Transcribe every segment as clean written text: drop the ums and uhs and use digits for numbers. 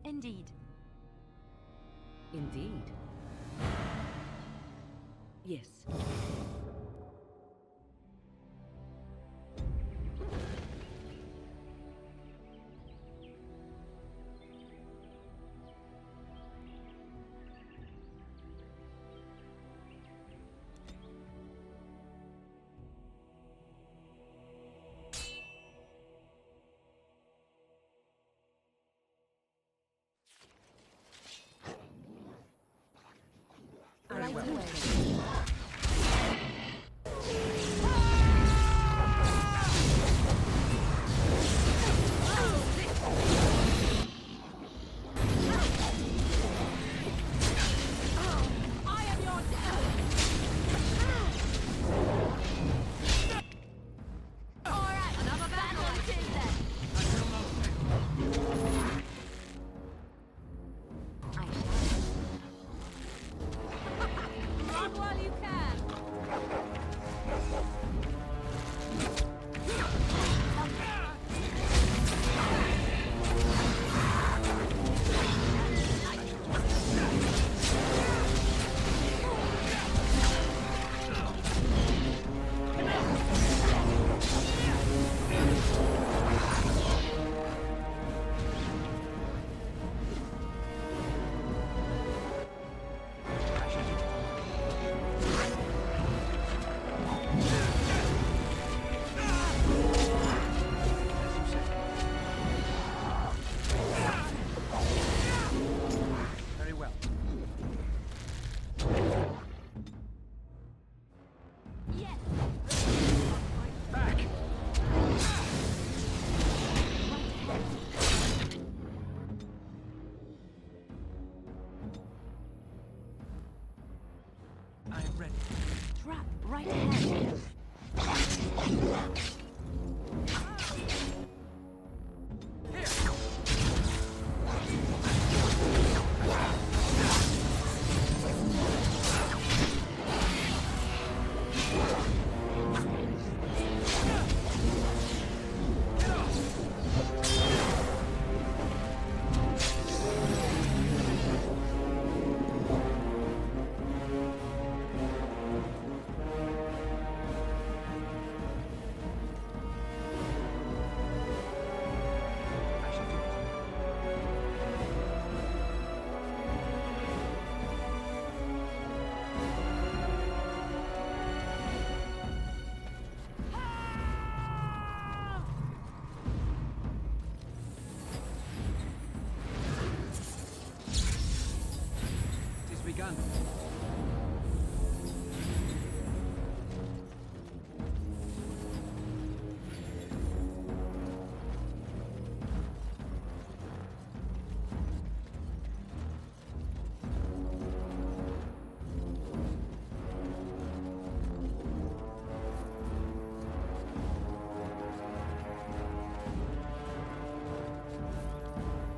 Indeed. Indeed. Yes. Right away. Trap right ahead. Begun.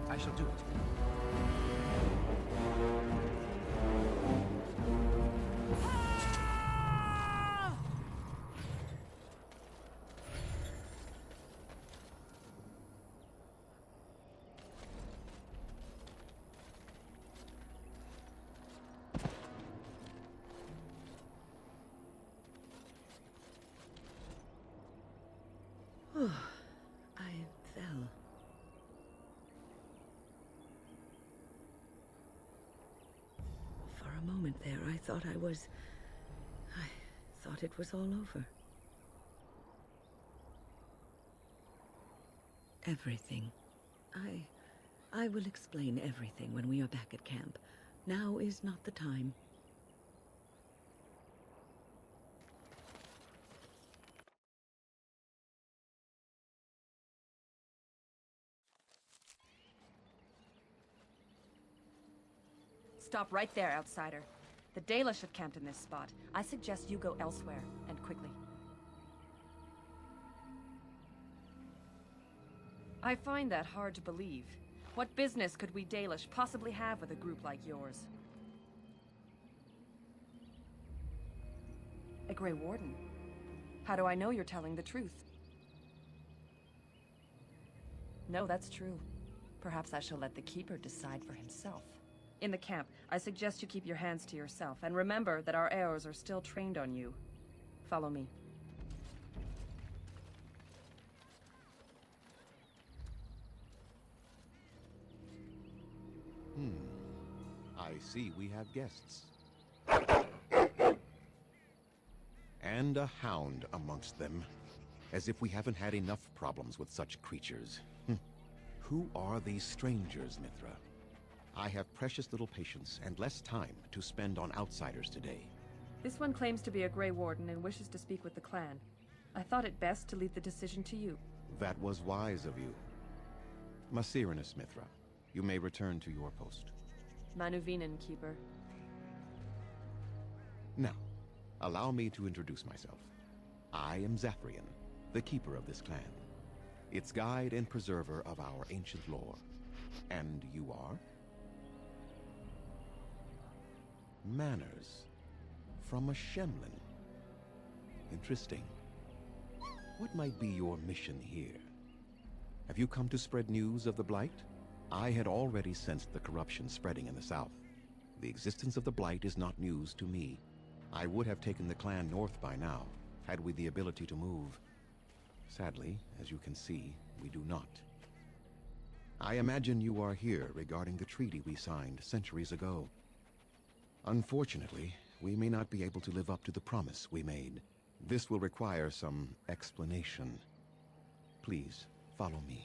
I shall do it. I fell. For a moment there, I thought it was all over. Everything. I will explain everything when we are back at camp. Now is not the time. Stop right there, outsider. The Dalish have camped in this spot. I suggest you go elsewhere, and quickly. I find that hard to believe. What business could we Dalish possibly have with a group like yours? A Grey Warden? How do I know you're telling the truth? No, that's true. Perhaps I shall let the Keeper decide for himself. In the camp, I suggest you keep your hands to yourself, and remember that our arrows are still trained on you. Follow me. I see we have guests. And a hound amongst them. As if we haven't had enough problems with such creatures. Who are these strangers, Mithra? I have precious little patience and less time to spend on outsiders today. This one claims to be a Grey Warden and wishes to speak with the clan. I thought it best to leave the decision to you. That was wise of you. Masirinus, Mithra, you may return to your post. Manuvinen, Keeper. Now, allow me to introduce myself. I am Zafrian, the keeper of this clan, its guide and preserver of our ancient lore. And you are? Manners. From a Shemlin. Interesting. What might be your mission here? Have you come to spread news of the Blight? I had already sensed the corruption spreading in the south. The existence of the Blight is not news to me. I would have taken the clan north by now, had we the ability to move. Sadly, as you can see, we do not. I imagine you are here regarding the treaty we signed centuries ago. Unfortunately, we may not be able to live up to the promise we made. This will require some explanation. Please, follow me.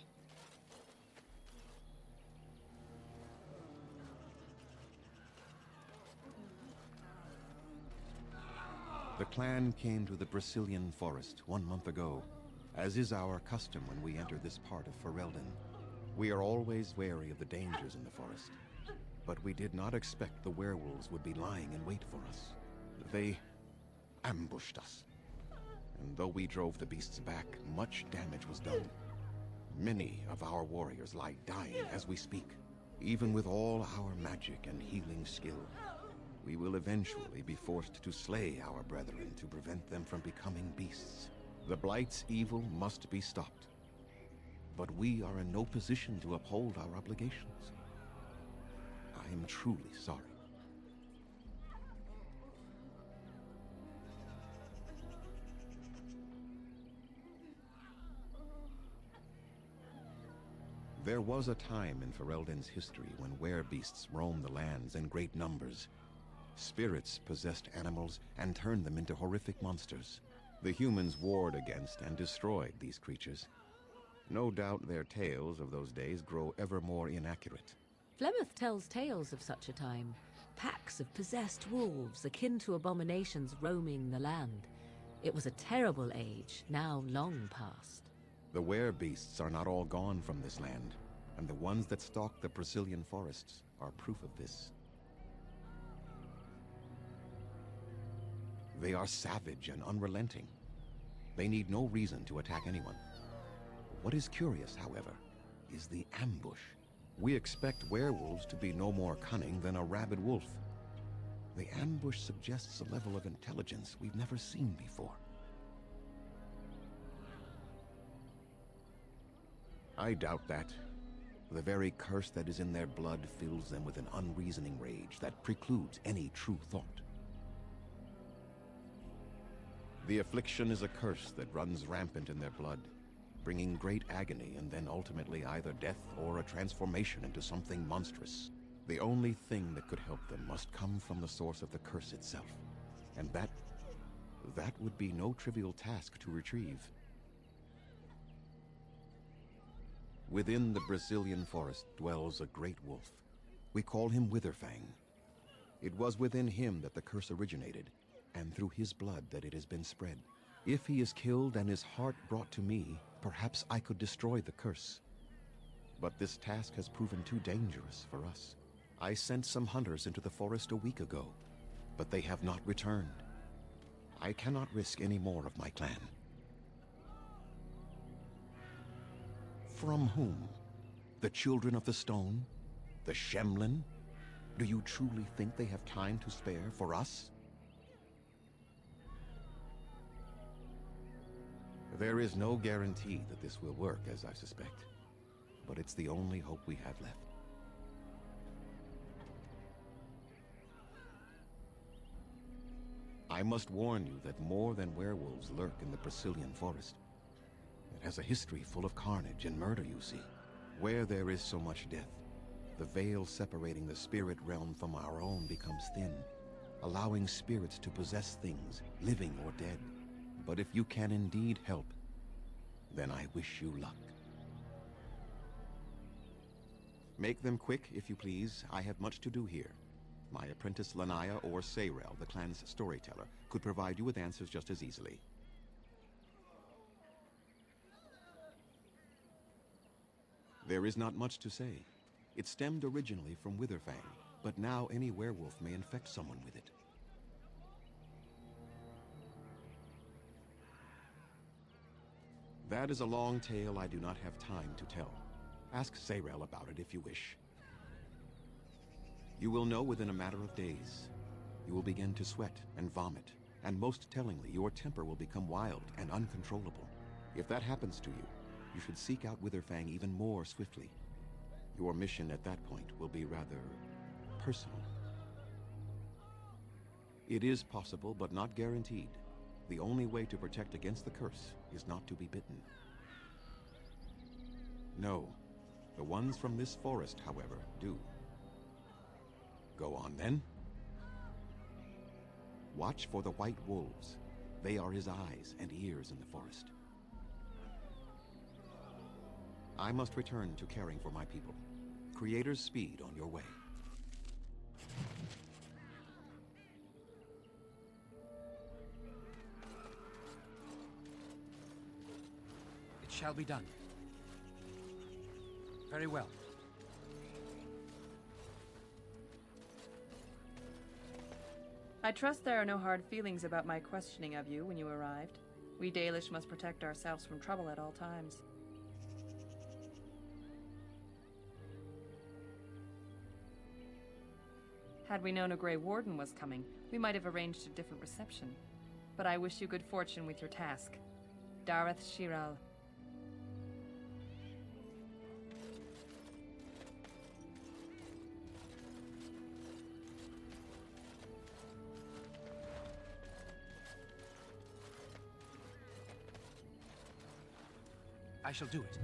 The clan came to the Brecilian Forest 1 month ago, as is our custom when we enter this part of Ferelden. We are always wary of the dangers in the forest, but we did not expect the werewolves would be lying in wait for us. They ambushed us, and though we drove the beasts back, much damage was done. Many of our warriors lie dying as we speak. Even with all our magic and healing skill, we will eventually be forced to slay our brethren to prevent them from becoming beasts. The Blight's evil must be stopped. But we are in no position to uphold our obligations. I am truly sorry. There was a time in Ferelden's history when werebeasts roamed the lands in great numbers. Spirits possessed animals and turned them into horrific monsters. The humans warred against and destroyed these creatures. No doubt their tales of those days grow ever more inaccurate. Flemeth tells tales of such a time. Packs of possessed wolves akin to abominations roaming the land. It was a terrible age, now long past. The werebeasts are not all gone from this land, and the ones that stalk the Brecilian forests are proof of this. They are savage and unrelenting. They need no reason to attack anyone. What is curious, however, is the ambush. We expect werewolves to be no more cunning than a rabid wolf. The ambush suggests a level of intelligence we've never seen before. I doubt that. The very curse that is in their blood fills them with an unreasoning rage that precludes any true thought. The affliction is a curse that runs rampant in their blood, bringing great agony and then ultimately either death or a transformation into something monstrous. The only thing that could help them must come from the source of the curse itself, and that would be no trivial task to retrieve. Within the Brecilian Forest dwells a great wolf. We call him Witherfang. It was within him that the curse originated, and through his blood that it has been spread. If he is killed and his heart brought to me, perhaps I could destroy the curse. But this task has proven too dangerous for us. I sent some hunters into the forest a week ago, but they have not returned. I cannot risk any more of my clan. From whom? The Children of the Stone? The Shemlin? Do you truly think they have time to spare for us? There is no guarantee that this will work, as I suspect. but it's the only hope we have left. I must warn you that more than werewolves lurk in the Brecilian Forest. It has a history full of carnage and murder, you see. Where there is so much death, the veil separating the spirit realm from our own becomes thin, allowing spirits to possess things, living or dead. But if you can indeed help, then I wish you luck. Make them quick, if you please. I have much to do here. My apprentice Lanaya or Sayrel, the clan's storyteller, could provide you with answers just as easily. There is not much to say. It stemmed originally from Witherfang, but now any werewolf may infect someone with it. That is a long tale I do not have time to tell. Ask Sayrel about it if you wish. You will know within a matter of days. You will begin to sweat and vomit, and most tellingly, your temper will become wild and uncontrollable. If that happens to you, you should seek out Witherfang even more swiftly. Your mission at that point will be rather personal. It is possible, but not guaranteed. The only way to protect against the curse is not to be bitten. No, the ones from this forest, however, do. Go on, then. Watch for the white wolves. They are his eyes and ears in the forest. I must return to caring for my people. Creator's speed on your way. It shall be done. Very well. I trust there are no hard feelings about my questioning of you when you arrived. We Dalish must protect ourselves from trouble at all times. Had we known a Grey Warden was coming, we might have arranged a different reception. But I wish you good fortune with your task. Dareth Shiral. I shall do it.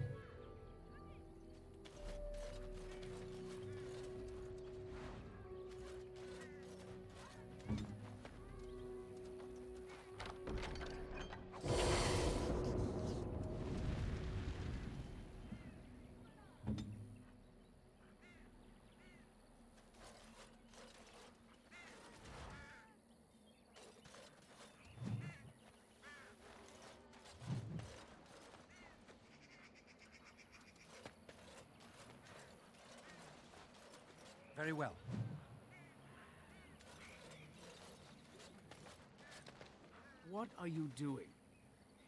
Very well. What are you doing?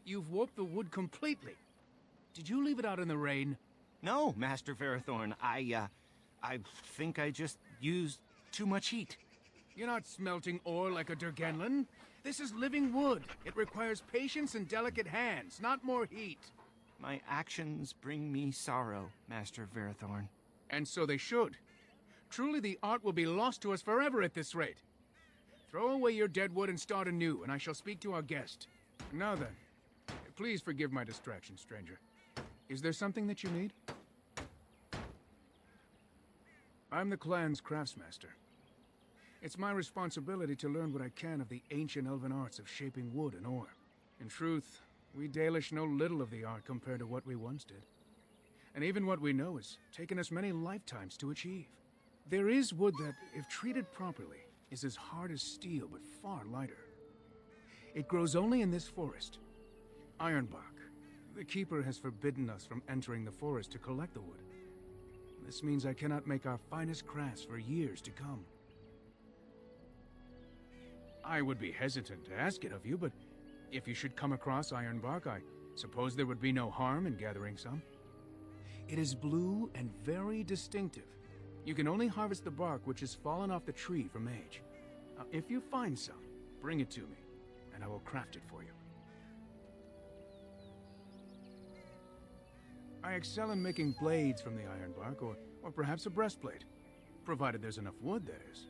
You've warped the wood completely. Did you leave it out in the rain? No, Master Verathorn. I think I just used too much heat. You're not smelting ore like a Durgenlin. This is living wood. It requires patience and delicate hands, not more heat. My actions bring me sorrow, Master Verathorn. And so they should. Truly, the art will be lost to us forever at this rate. Throw away your dead wood and start anew, and I shall speak to our guest. Now then, please forgive my distraction, stranger. Is there something that you need? I'm the clan's craftsmaster. It's my responsibility to learn what I can of the ancient elven arts of shaping wood and ore. In truth, we Dalish know little of the art compared to what we once did. And even what we know has taken us many lifetimes to achieve. There is wood that, if treated properly, is as hard as steel but far lighter. It grows only in this forest. Ironbark. The Keeper has forbidden us from entering the forest to collect the wood. This means I cannot make our finest crafts for years to come. I would be hesitant to ask it of you, but if you should come across Ironbark, I suppose there would be no harm in gathering some. It is blue and very distinctive. You can only harvest the bark which has fallen off the tree from age. Now, if you find some, bring it to me, and I will craft it for you. I excel in making blades from the ironbark, or perhaps a breastplate. Provided there's enough wood, that is.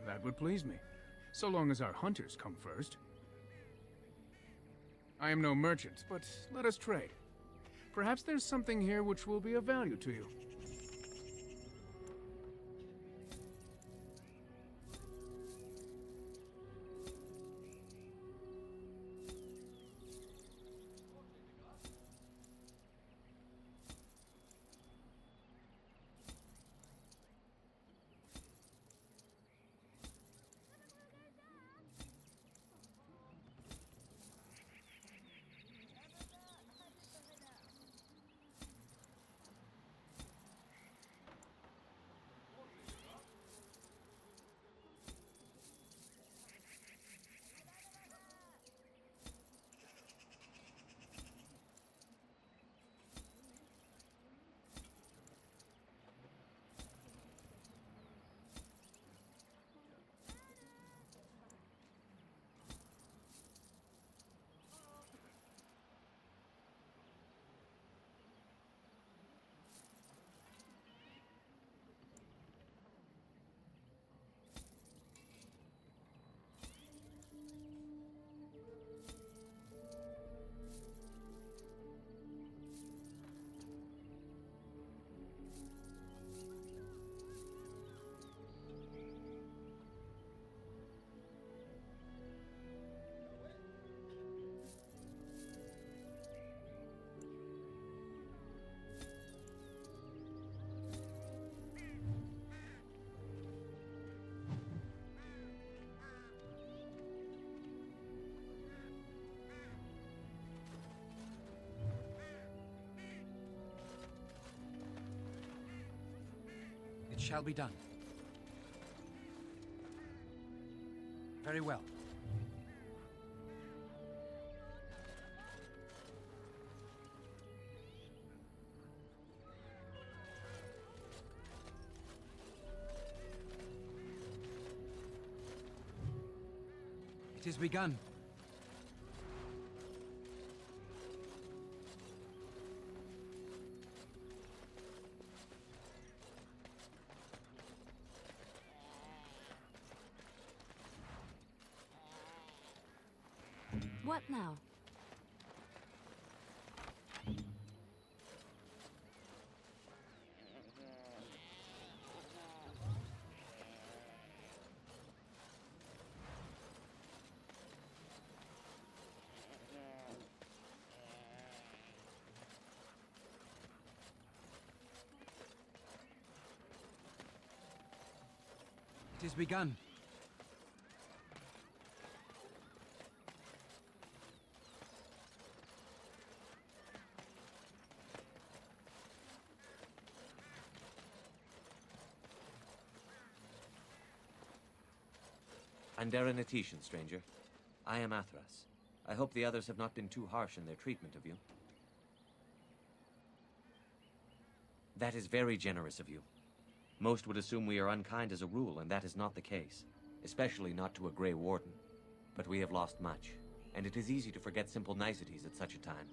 That would please me, so long as our hunters come first. I am no merchant, but let us trade. Perhaps there's something here which will be of value to you. It shall be done. Very well. It is begun. What now? It is begun. Andera Natishan, stranger. I am Athras. I hope the others have not been too harsh in their treatment of you. That is very generous of you. Most would assume we are unkind as a rule, and that is not the case. Especially not to a Grey Warden. But we have lost much, and it is easy to forget simple niceties at such a time.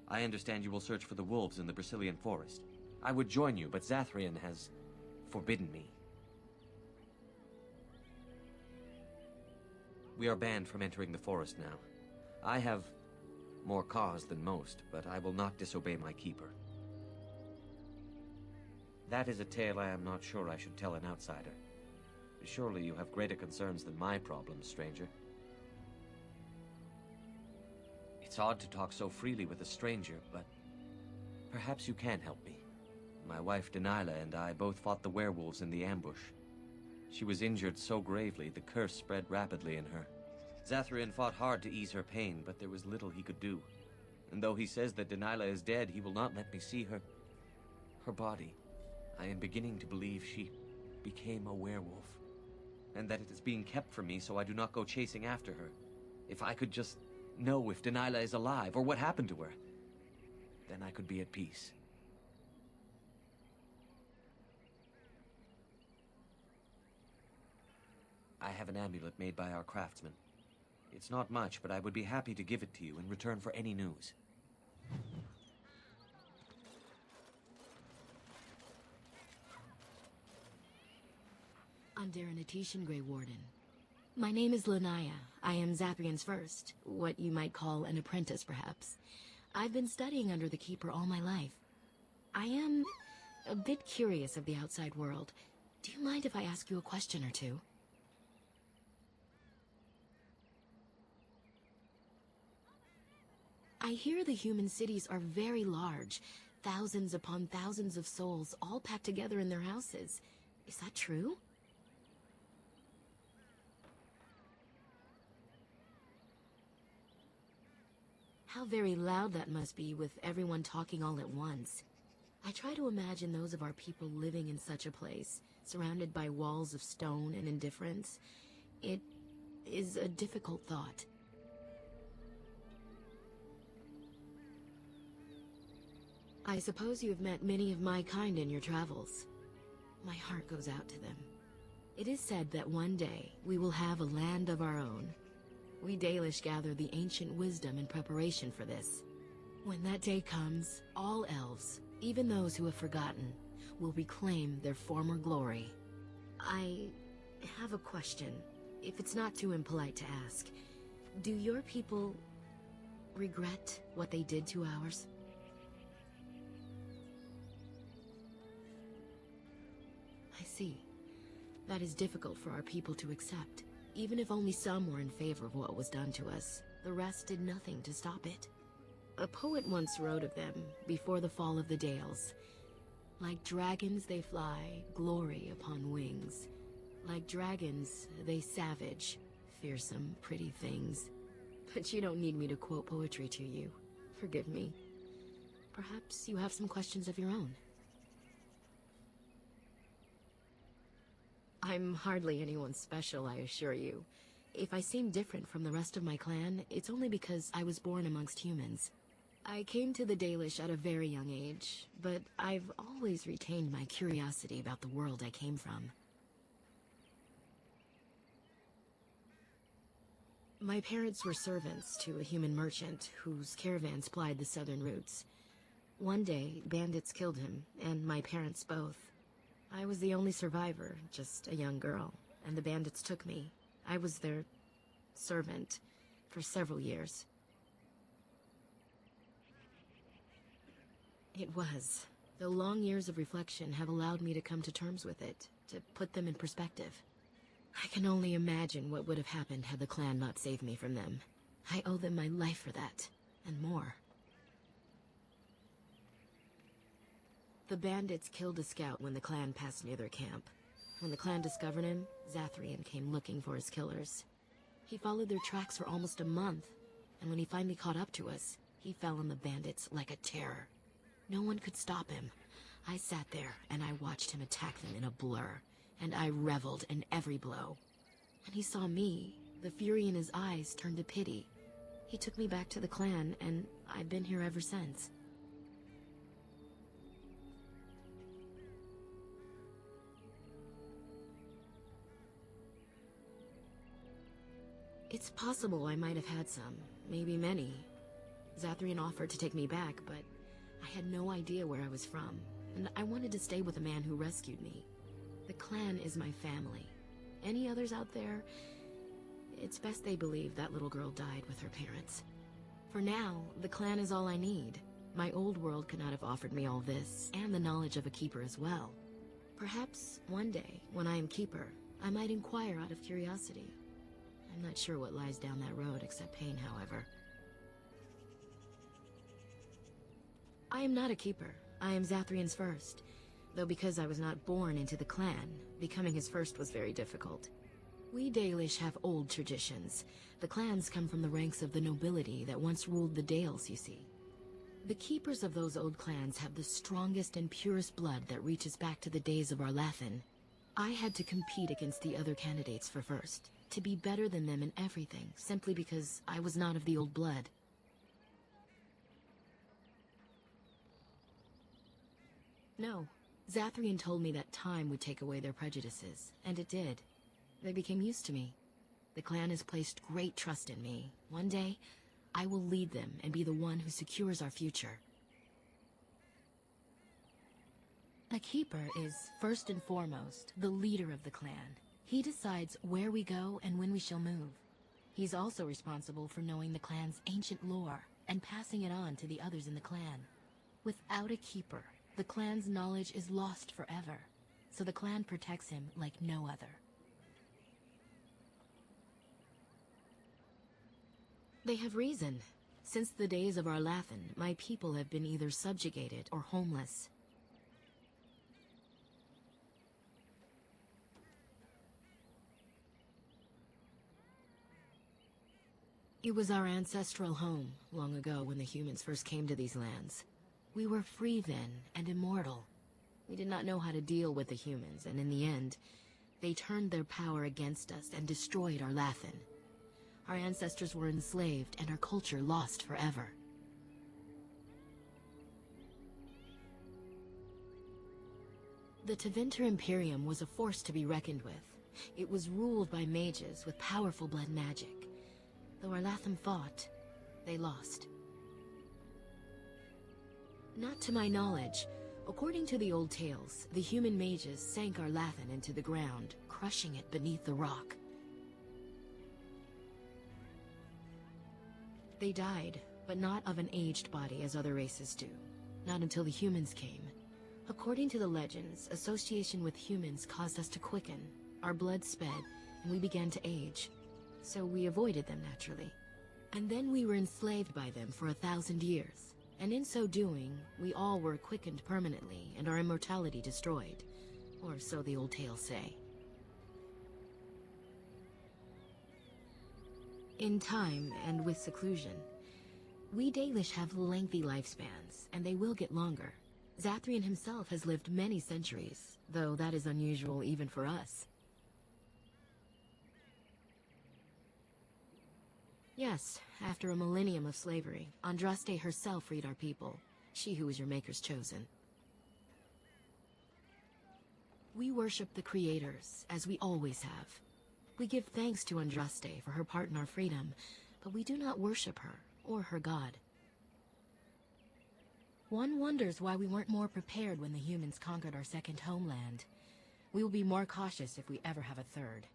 I understand you will search for the wolves in the Brecilian Forest. I would join you, but Zathrian has forbidden me. We are banned from entering the forest now. I have more cause than most, but I will not disobey my keeper. That is a tale I am not sure I should tell an outsider. Surely you have greater concerns than my problems, stranger. It's odd to talk so freely with a stranger, but perhaps you can help me. My wife Dalilah and I both fought the werewolves in the ambush. She was injured so gravely, the curse spread rapidly in her. Zathrian fought hard to ease her pain, but there was little he could do. And though he says that Dalilah is dead, he will not let me see her body. I am beginning to believe she became a werewolf, and that it is being kept from me so I do not go chasing after her. If I could just know if Dalilah is alive, or what happened to her, then I could be at peace. I have an amulet made by our craftsman. It's not much, but I would be happy to give it to you in return for any news. I'm Daranatishan, Grey Warden. My name is Lanaya. I am Zathrian's first, what you might call an apprentice, perhaps. I've been studying under the Keeper all my life. I am a bit curious of the outside world. Do you mind if I ask you a question or two? I hear the human cities are very large, thousands upon thousands of souls all packed together in their houses. Is that true? How very loud that must be with everyone talking all at once. I try to imagine those of our people living in such a place, surrounded by walls of stone and indifference. It is a difficult thought. I suppose you have met many of my kind in your travels. My heart goes out to them. It is said that one day we will have a land of our own. We Dalish gather the ancient wisdom in preparation for this. When that day comes, all elves, even those who have forgotten, will reclaim their former glory. I have a question, if it's not too impolite to ask. Do your people regret what they did to ours? I see. That is difficult for our people to accept. Even if only some were in favor of what was done to us, the rest did nothing to stop it. A poet once wrote of them, before the fall of the Dales. Like dragons they fly, glory upon wings. Like dragons, they savage, fearsome, pretty things. But you don't need me to quote poetry to you. Forgive me. Perhaps you have some questions of your own. I'm hardly anyone special, I assure you. If I seem different from the rest of my clan, it's only because I was born amongst humans. I came to the Dalish at a very young age, but I've always retained my curiosity about the world I came from. My parents were servants to a human merchant whose caravans plied the southern routes. One day, bandits killed him, and my parents both. I was the only survivor, just a young girl, and the bandits took me. I was their servant for several years. It was. Though long years of reflection have allowed me to come to terms with it, to put them in perspective. I can only imagine what would have happened had the clan not saved me from them. I owe them my life for that, and more. The bandits killed a scout when the clan passed near their camp. When the clan discovered him, Zathrian came looking for his killers. He followed their tracks for almost a month, and when he finally caught up to us, he fell on the bandits like a terror. No one could stop him. I sat there, and I watched him attack them in a blur, and I reveled in every blow. When he saw me, the fury in his eyes turned to pity. He took me back to the clan, and I've been here ever since. It's possible I might have had some, maybe many. Zathrian offered to take me back, but I had no idea where I was from, and I wanted to stay with the man who rescued me. The clan is my family. Any others out there? It's best they believe that little girl died with her parents. For now, the clan is all I need. My old world could not have offered me all this, and the knowledge of a keeper as well. Perhaps one day, when I am keeper, I might inquire out of curiosity. I'm not sure what lies down that road except pain, however. I am not a keeper. I am Zathrian's first. Though because I was not born into the clan, becoming his first was very difficult. We Dalish have old traditions. The clans come from the ranks of the nobility that once ruled the Dales, you see. The keepers of those old clans have the strongest and purest blood that reaches back to the days of our Lathan. I had to compete against the other candidates for first, to be better than them in everything, simply because I was not of the old blood. No. Zathrian told me that time would take away their prejudices, and it did. They became used to me. The clan has placed great trust in me. One day, I will lead them and be the one who secures our future. A keeper is, first and foremost, the leader of the clan. He decides where we go and when we shall move. He's also responsible for knowing the clan's ancient lore and passing it on to the others in the clan. Without a keeper, the clan's knowledge is lost forever, so the clan protects him like no other. They have reason. Since the days of Arlathan, my people have been either subjugated or homeless. It was our ancestral home, long ago when the humans first came to these lands. We were free then, and immortal. We did not know how to deal with the humans, and in the end, they turned their power against us and destroyed Arlathan. Our ancestors were enslaved, and our culture lost forever. The Tevinter Imperium was a force to be reckoned with. It was ruled by mages with powerful blood magic. Though Arlathan fought, they lost. Not to my knowledge. According to the old tales, the human mages sank Arlathan into the ground, crushing it beneath the rock. They died, but not of an aged body as other races do. Not until the humans came. According to the legends, association with humans caused us to quicken. Our blood sped, and we began to age. So we avoided them naturally. And then we were enslaved by them for 1,000 years. And in so doing, we all were quickened permanently and our immortality destroyed. Or so the old tales say. In time, and with seclusion, we Dalish have lengthy lifespans, and they will get longer. Zathrian himself has lived many centuries, though that is unusual even for us. Yes, after a millennium of slavery, Andraste herself freed our people, she who was your maker's chosen. We worship the creators, as we always have. We give thanks to Andraste for her part in our freedom, but we do not worship her, or her god. One wonders why we weren't more prepared when the humans conquered our second homeland. We will be more cautious if we ever have a third.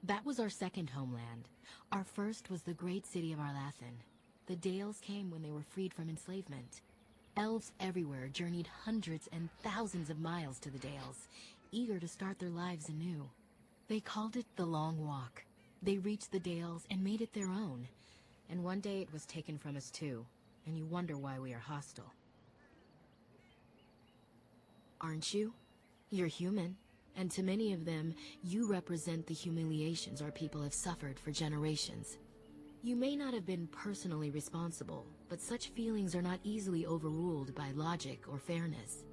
That was our second homeland. Our first was the great city of Arlathan. The Dales came when they were freed from enslavement. Elves everywhere journeyed hundreds and thousands of miles to the Dales, eager to start their lives anew. They called it the Long Walk. They reached the Dales and made it their own. And one day it was taken from us too, and you wonder why we are hostile. Aren't you? You're human. And to many of them, you represent the humiliations our people have suffered for generations. You may not have been personally responsible, but such feelings are not easily overruled by logic or fairness.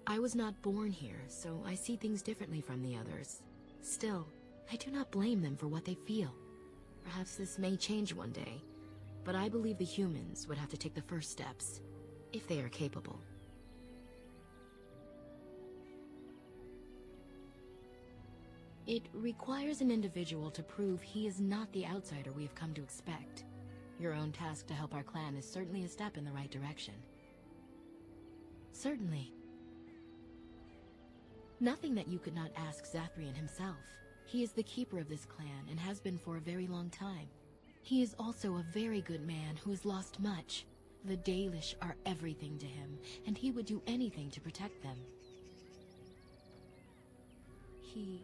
I was not born here, so I see things differently from the others. Still, I do not blame them for what they feel. Perhaps this may change one day, but I believe the humans would have to take the first steps, if they are capable. It requires an individual to prove he is not the outsider we have come to expect. Your own task to help our clan is certainly a step in the right direction. Certainly. Nothing that you could not ask Zathrian himself. He is the keeper of this clan and has been for a very long time. He is also a very good man who has lost much. The Dalish are everything to him, and he would do anything to protect them. He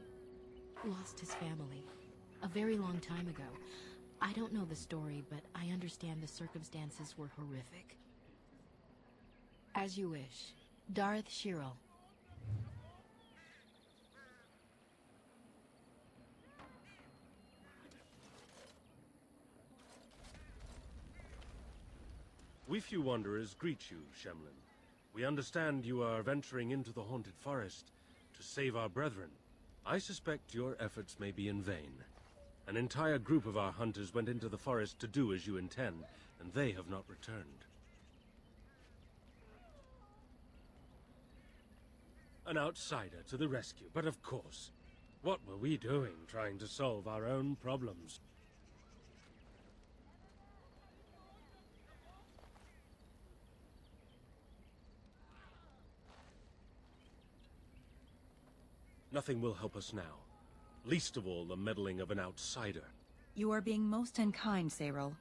lost his family a very long time ago. I don't know the story, but I understand the circumstances were horrific. As you wish. Darth Shirel. We few wanderers greet you, Shemlin. We understand you are venturing into the haunted forest to save our brethren. I suspect your efforts may be in vain. An entire group of our hunters went into the forest to do as you intend, and they have not returned. An outsider to the rescue, but of course. What were we doing trying to solve our own problems? Nothing will help us now. Least of all the meddling of an outsider. You are being most unkind, Cyril.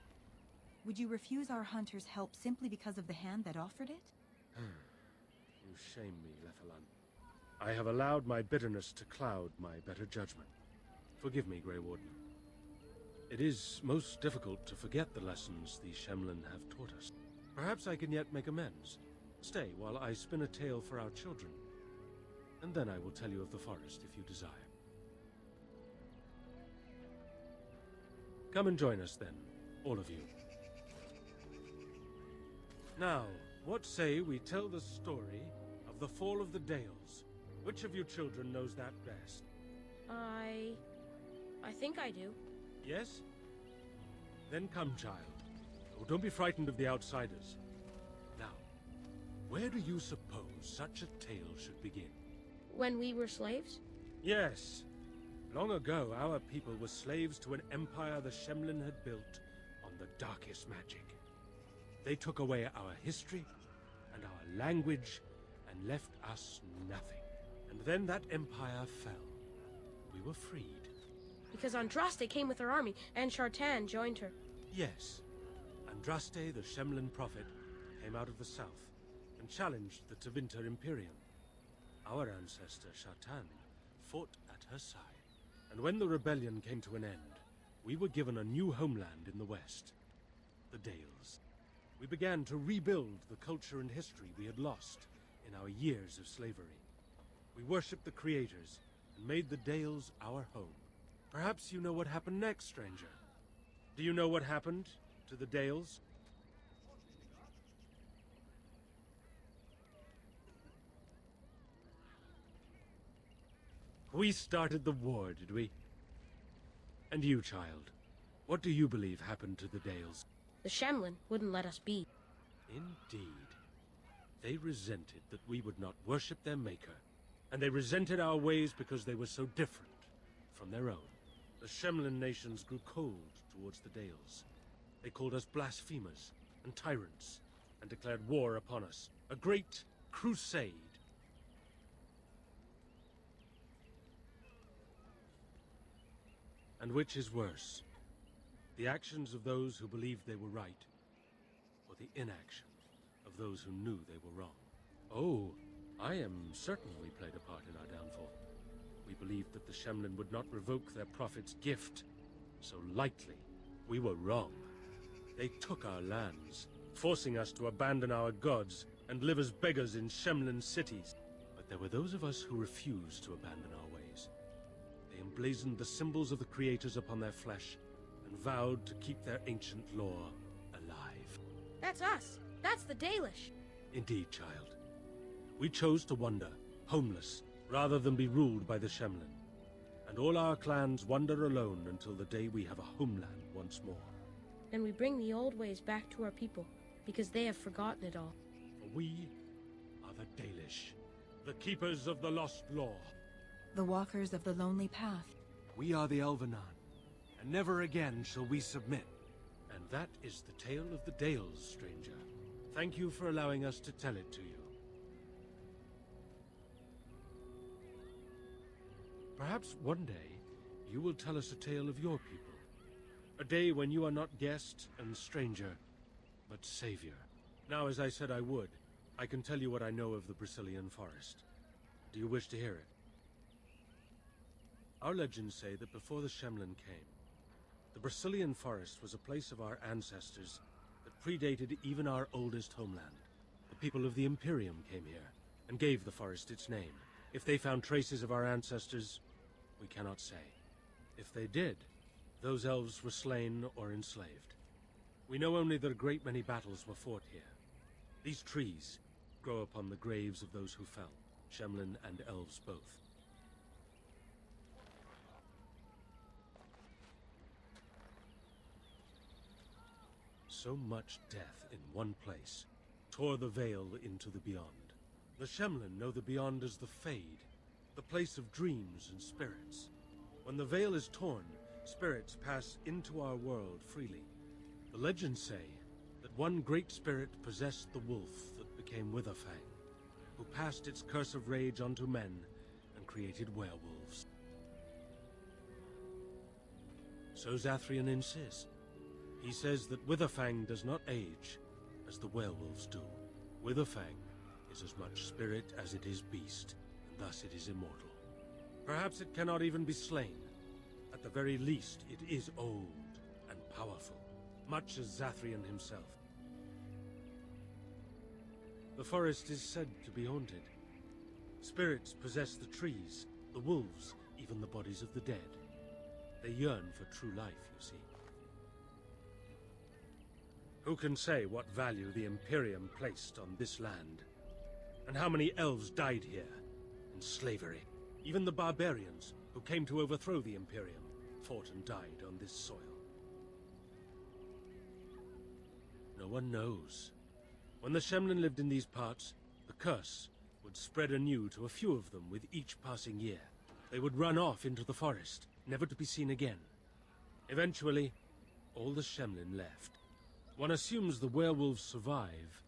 Would you refuse our hunter's help simply because of the hand that offered it? You shame me, Lethalan. I have allowed my bitterness to cloud my better judgment. Forgive me, Grey Warden. It is most difficult to forget the lessons the Shemlin have taught us. Perhaps I can yet make amends. Stay while I spin a tale for our children. And then I will tell you of the forest if you desire. Come and join us then, all of you. Now, what say we tell the story of the fall of the Dales? Which of you children knows that best? I think I do. Yes? Then come, child. Oh, don't be frightened of the outsiders. Now, where do you suppose such a tale should begin? When we were slaves? Yes. Long ago, our people were slaves to an empire the Shemlin had built on the darkest magic. They took away our history and our language and left us nothing. And then that empire fell. We were freed. Because Andraste came with her army, and Shartan joined her. Yes. Andraste, the Shemlin prophet, came out of the south and challenged the Tevinter Imperium. Our ancestor, Shartan, fought at her side. And when the rebellion came to an end, we were given a new homeland in the west, the Dales. We began to rebuild the culture and history we had lost in our years of slavery. We worshipped the creators and made the Dales our home. Perhaps you know what happened next, stranger. Do you know what happened to the Dales? We started the war, did we? And you, child, what do you believe happened to the Dales? The Shemlin wouldn't let us be. Indeed. They resented that we would not worship their maker, and they resented our ways because they were so different from their own. The Shemlin nations grew cold towards the Dales. They called us blasphemers and tyrants, and declared war upon us. A great crusade. And which is worse? The actions of those who believed they were right, or the inaction of those who knew they were wrong? Oh, I am certain we played a part in our downfall. We believed that the Shemlin would not revoke their prophet's gift so lightly. We were wrong. They took our lands, forcing us to abandon our gods and live as beggars in Shemlin cities. But there were those of us who refused to abandon our ways. They emblazoned the symbols of the creators upon their flesh and vowed to keep their ancient lore alive. That's us. That's the Dalish. Indeed, child. We chose to wander, homeless, rather than be ruled by the Shemlin. And all our clans wander alone until the day we have a homeland once more. And we bring the old ways back to our people, because they have forgotten it all. For we are the Dalish, the keepers of the lost lore. The walkers of the lonely path. We are the Elvenan, and never again shall we submit. And that is the tale of the Dales, stranger. Thank you for allowing us to tell it to you. Perhaps one day, you will tell us a tale of your people. A day when you are not guest and stranger, but savior. Now, as I said I would, I can tell you what I know of the Brecilian Forest. Do you wish to hear it? Our legends say that before the Shemlin came, the Brecilian Forest was a place of our ancestors that predated even our oldest homeland. The people of the Imperium came here and gave the forest its name. If they found traces of our ancestors, we cannot say. If they did, those elves were slain or enslaved. We know only that a great many battles were fought here. These trees grow upon the graves of those who fell, Shemlin and elves both. So much death in one place tore the veil into the beyond. The Shemlin know the Beyond as the Fade, the place of dreams and spirits. When the veil is torn, spirits pass into our world freely. The legends say that one great spirit possessed the wolf that became Witherfang, who passed its curse of rage onto men and created werewolves. So Zathrian insists. He says that Witherfang does not age as the werewolves do. Witherfang is as much spirit as it is beast, and thus it is immortal. Perhaps it cannot even be slain. At the very least, it is old and powerful, much as Zathrian himself. The forest is said to be haunted. Spirits possess the trees, the wolves, even the bodies of the dead. They yearn for true life, you see. Who can say what value the Imperium placed on this land? And how many elves died here, in slavery? Even the barbarians, who came to overthrow the Imperium, fought and died on this soil. No one knows. When the Shemlin lived in these parts, the curse would spread anew to a few of them with each passing year. They would run off into the forest, never to be seen again. Eventually, all the Shemlin left. One assumes the werewolves survive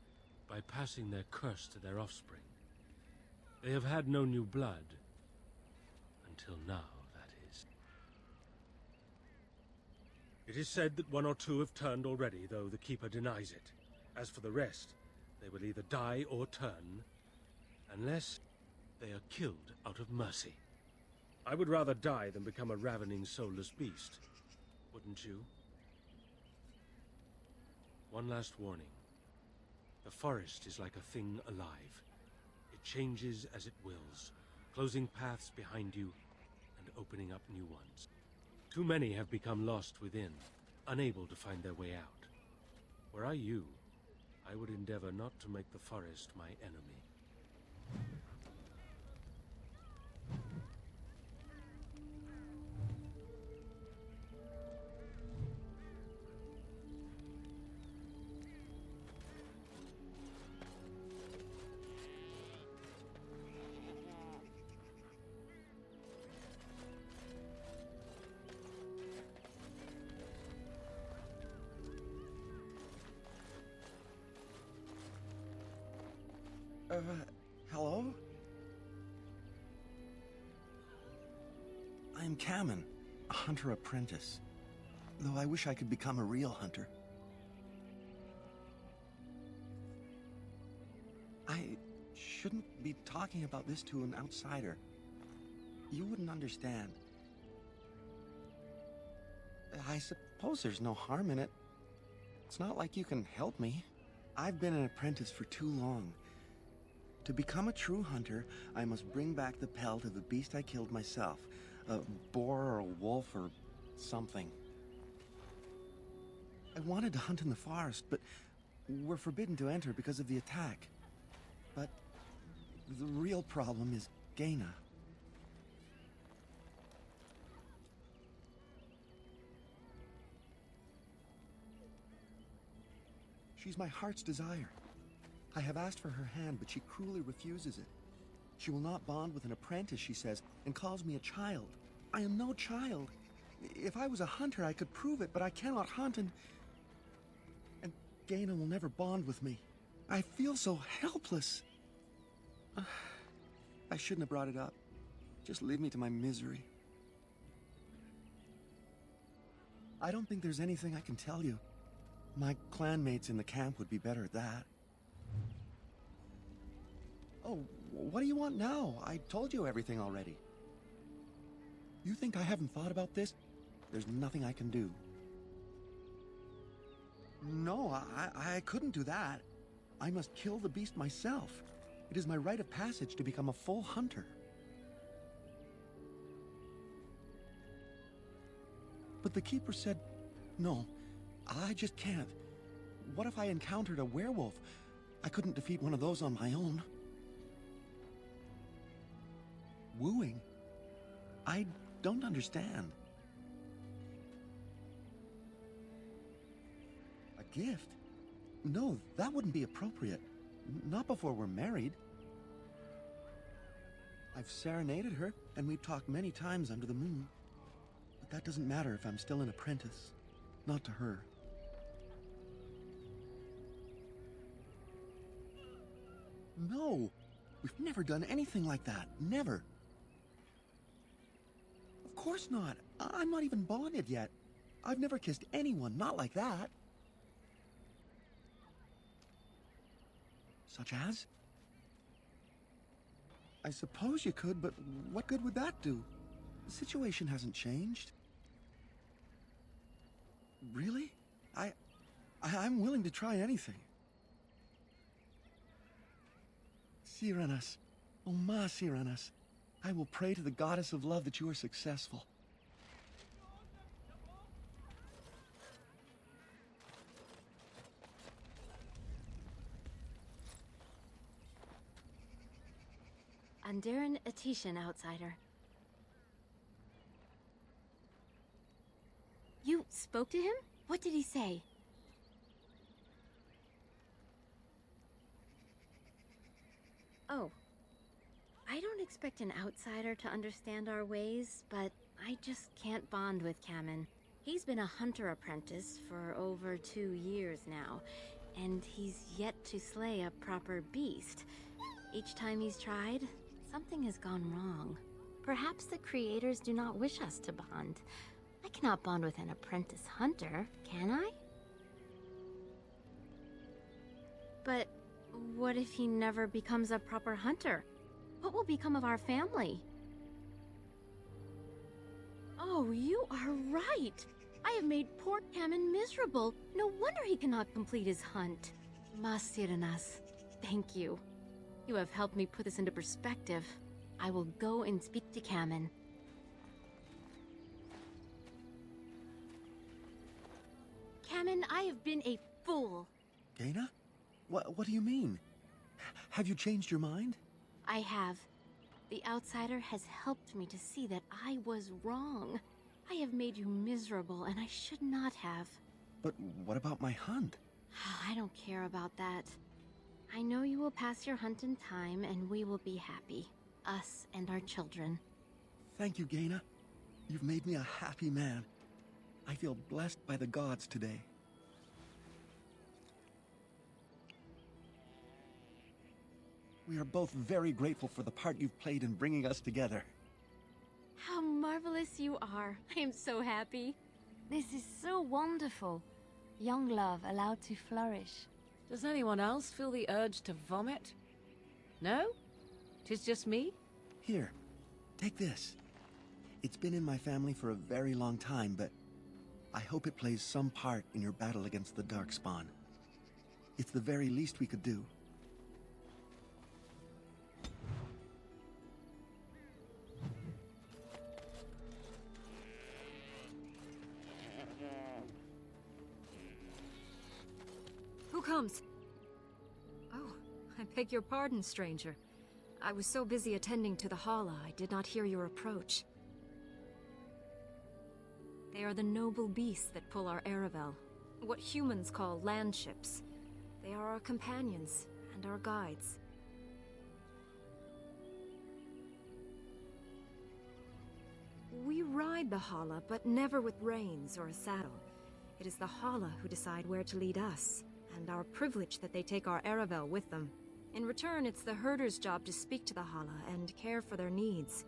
by passing their curse to their offspring. They have had no new blood. Until now, that is. It is said that one or two have turned already, though the Keeper denies it. As for the rest, they will either die or turn, unless they are killed out of mercy. I would rather die than become a ravening, soulless beast. Wouldn't you? One last warning. The forest is like a thing alive. It changes as it wills, closing paths behind you and opening up new ones. Too many have become lost within, unable to find their way out. Were I you, I would endeavor not to make the forest my enemy. Hello? I'm Kamen, a hunter apprentice. Though I wish I could become a real hunter. I shouldn't be talking about this to an outsider. You wouldn't understand. I suppose there's no harm in it. It's not like you can help me. I've been an apprentice for too long. To become a true hunter, I must bring back the pelt of a beast I killed myself. A boar or a wolf or something. I wanted to hunt in the forest, but we're forbidden to enter because of the attack. But the real problem is Gaina. She's my heart's desire. I have asked for her hand, but she cruelly refuses it. She will not bond with an apprentice, she says, and calls me a child. I am no child. If I was a hunter, I could prove it, but I cannot hunt, and Gaina will never bond with me. I feel so helpless. I shouldn't have brought it up. Just leave me to my misery. I don't think there's anything I can tell you. My clanmates in the camp would be better at that. Oh, what do you want now? I told you everything already. You think I haven't thought about this? There's nothing I can do. No, I couldn't do that. I must kill the beast myself. It is my rite of passage to become a full hunter. But the Keeper said, no, I just can't. What if I encountered a werewolf? I couldn't defeat one of those on my own. Wooing? I don't understand. A gift? No, that wouldn't be appropriate. Not before we're married. I've serenaded her, and we've talked many times under the moon. But that doesn't matter if I'm still an apprentice. Not to her. No! We've never done anything like that. Never. Of course not. I'm not even bonded yet. I've never kissed anyone, not like that. Such as? I suppose you could, but what good would that do? The situation hasn't changed. Really? I'm willing to try anything. Cyranas, oh ma Cyranas, I will pray to the goddess of love that you are successful. Andiran Atishan, outsider. You spoke to him? What did he say? Oh. I don't expect an outsider to understand our ways, but I just can't bond with Kamen. He's been a hunter apprentice for over 2 years now, and he's yet to slay a proper beast. Each time he's tried, something has gone wrong. Perhaps the creators do not wish us to bond. I cannot bond with an apprentice hunter, can I? But what if he never becomes a proper hunter? What will become of our family? Oh, you are right! I have made poor Kamen miserable. No wonder he cannot complete his hunt. Masiranas, thank you. You have helped me put this into perspective. I will go and speak to Kamen. Kamen, I have been a fool. Gaina? What do you mean? Have you changed your mind? I have. The outsider has helped me to see that I was wrong. I have made you miserable, and I should not have. But what about my hunt? I don't care about that. I know you will pass your hunt in time, and we will be happy. Us and our children. Thank you, Gaina. You've made me a happy man. I feel blessed by the gods today. We are both very grateful for the part you've played in bringing us together. How marvelous you are. I am so happy. This is so wonderful. Young love allowed to flourish. Does anyone else feel the urge to vomit? No? 'Tis just me? Here, take this. It's been in my family for a very long time, but I hope it plays some part in your battle against the Darkspawn. It's the very least we could do. Who comes? Oh, I beg your pardon, stranger. I was so busy attending to the Hala, I did not hear your approach. They are the noble beasts that pull our Aravel, what humans call land ships. They are our companions and our guides. We ride the Hala, but never with reins or a saddle. It is the Hala who decide where to lead us, and our privilege that they take our Aravel with them. In return, it's the herder's job to speak to the Hala and care for their needs.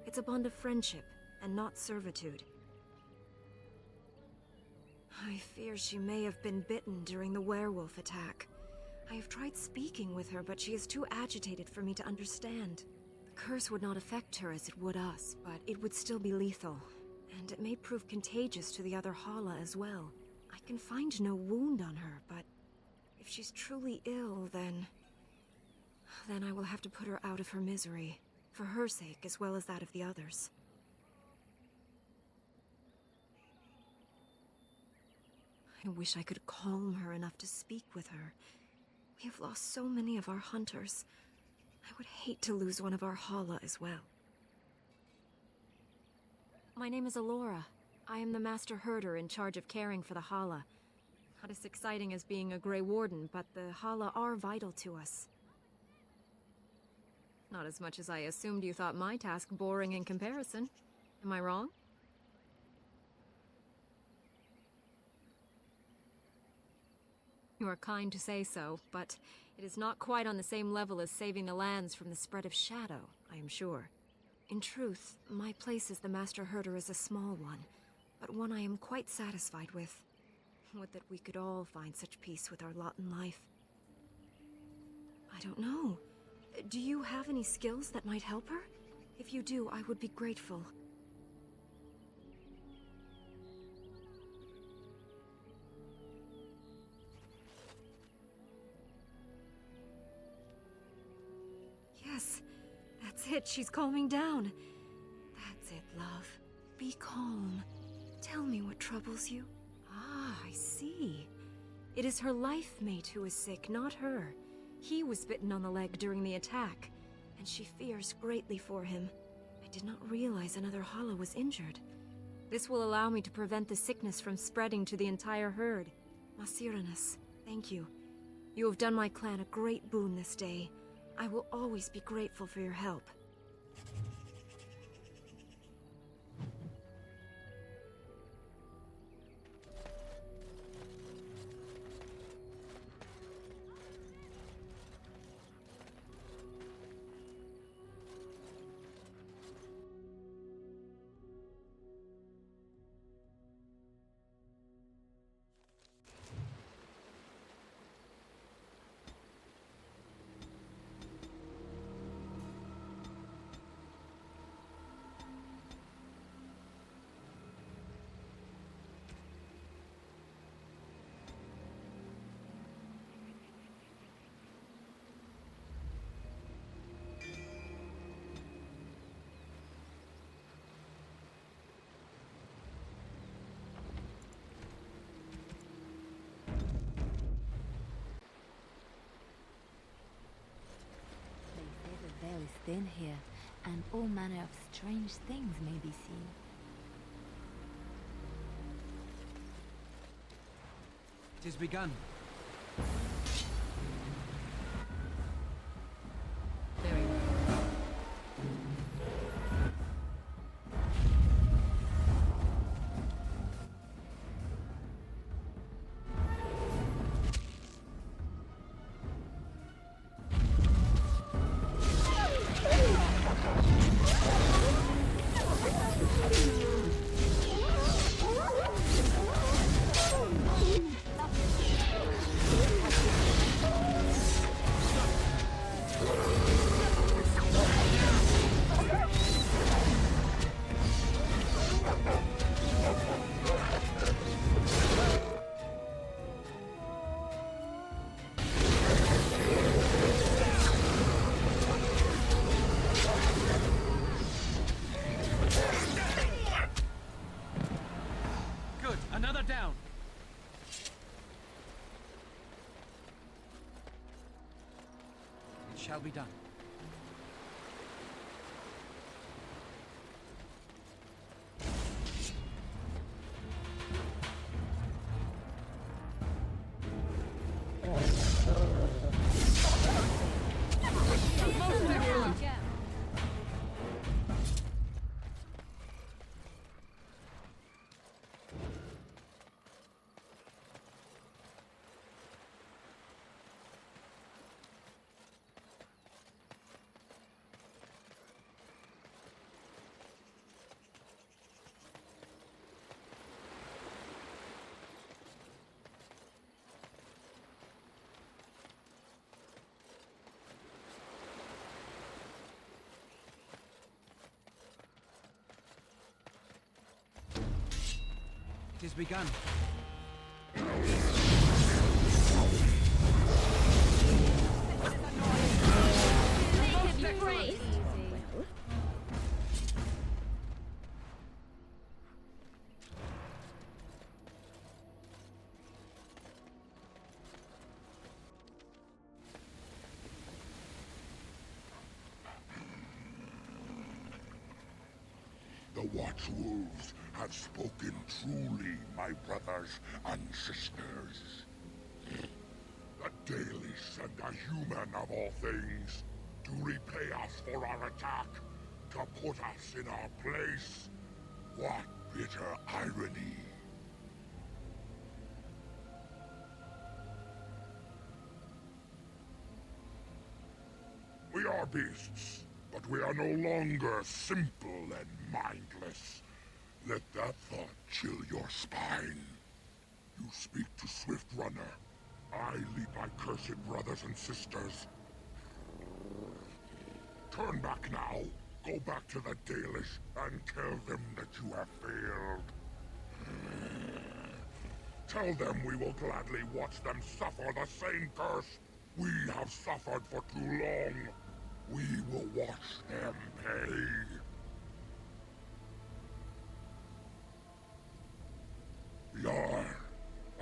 It's a bond of friendship, and not servitude. I fear she may have been bitten during the werewolf attack. I have tried speaking with her, but she is too agitated for me to understand. The curse would not affect her as it would us, but it would still be lethal. And it may prove contagious to the other Hala as well. I can find no wound on her, but if she's truly ill, then I will have to put her out of her misery, for her sake as well as that of the others. I wish I could calm her enough to speak with her. We have lost so many of our hunters. I would hate to lose one of our Hala as well. My name is Alora. I am the Master Herder in charge of caring for the Hala. Not as exciting as being a Grey Warden, but the Hala are vital to us. Not as much as I assumed you thought my task boring in comparison. Am I wrong? You are kind to say so, but it is not quite on the same level as saving the lands from the spread of shadow, I am sure. In truth, my place as the Master Herder is a small one, but one I am quite satisfied with. Would that we could all find such peace with our lot in life. I don't know. Do you have any skills that might help her? If you do, I would be grateful. Yes, that's it. She's calming down. That's it, love. Be calm. Tell me what troubles you. Ah, I see. It is her life mate who is sick, not her. He was bitten on the leg during the attack, and she fears greatly for him. I did not realize another hollow was injured. This will allow me to prevent the sickness from spreading to the entire herd. Masiranus, thank you. You have done my clan a great boon this day. I will always be grateful for your help. The veil is thin here, and all manner of strange things may be seen. It is begun. Very well. Good, another down. It shall be done. It is begun. Great. The Watchwolves have spoken truly, my brothers and sisters. The Dalish and the human of all things to repay us for our attack, to put us in our place. What bitter irony. We are beasts, but we are no longer simple and mindless. Let that thought chill your spine. You speak to Swift Runner. I lead my cursed brothers and sisters. Turn back now. Go back to the Dalish and tell them that you have failed. Tell them we will gladly watch them suffer the same curse we have suffered for too long. We will watch them pay. Yar,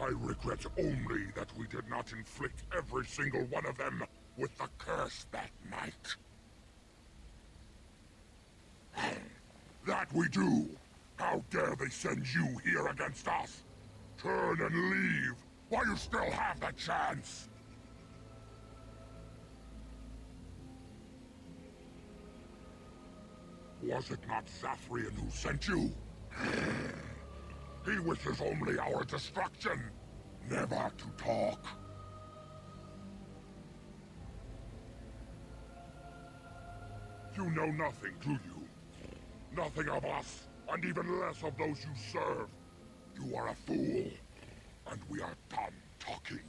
I regret only that we did not inflict every single one of them with the curse that night. That we do! How dare they send you here against us? Turn and leave, while you still have the chance! Was it not Zathrian who sent you? He wishes only our destruction, never to talk. You know nothing, do you? Nothing of us, and even less of those you serve. You are a fool, and we are done talking.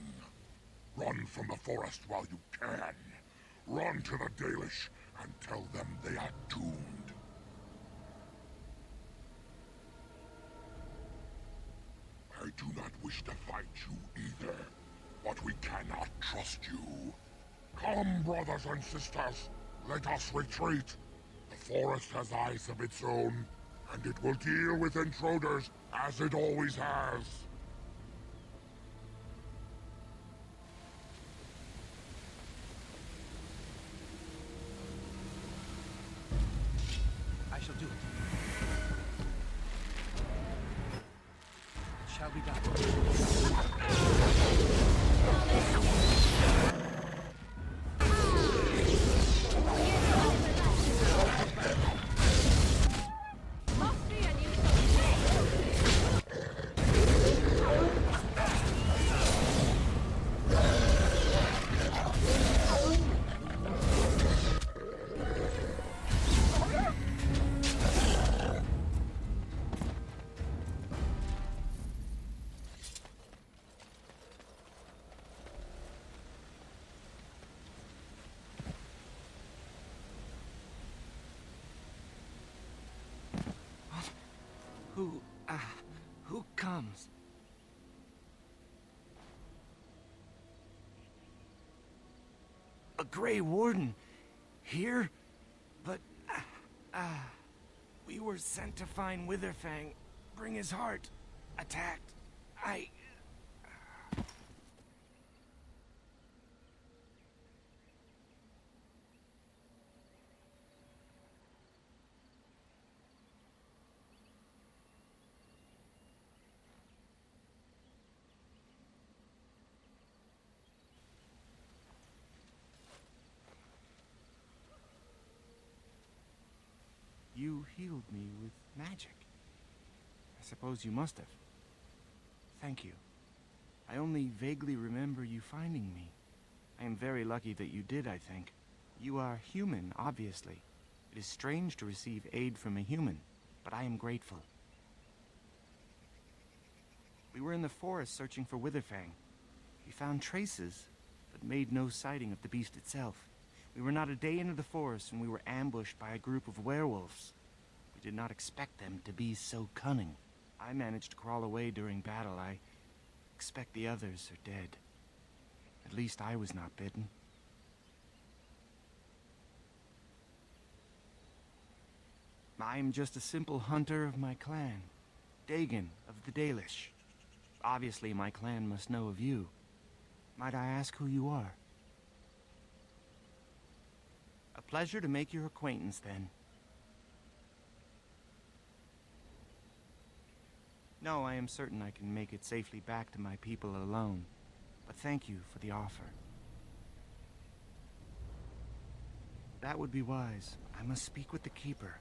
Run from the forest while you can. Run to the Dalish and tell them they are doomed. I do not wish to fight you either, but we cannot trust you. Come, brothers and sisters, let us retreat. The forest has eyes of its own, and it will deal with intruders as it always has. I shall do it. It shall be done. Who comes? A Grey Warden? Here? But, we were sent to find Witherfang, bring his heart, attacked. You healed me with magic. I suppose you must have. Thank you. I only vaguely remember you finding me. I am very lucky that you did, I think. You are human, obviously. It is strange to receive aid from a human, but I am grateful. We were in the forest searching for Witherfang. We found traces, but made no sighting of the beast itself. We were not a day into the forest and we were ambushed by a group of werewolves. We did not expect them to be so cunning. I managed to crawl away during battle. I expect the others are dead. At least I was not bitten. I am just a simple hunter of my clan, Dagon of the Dalish. Obviously my clan must know of you. Might I ask who you are? A pleasure to make your acquaintance, then. No, I am certain I can make it safely back to my people alone. But thank you for the offer. That would be wise. I must speak with the Keeper.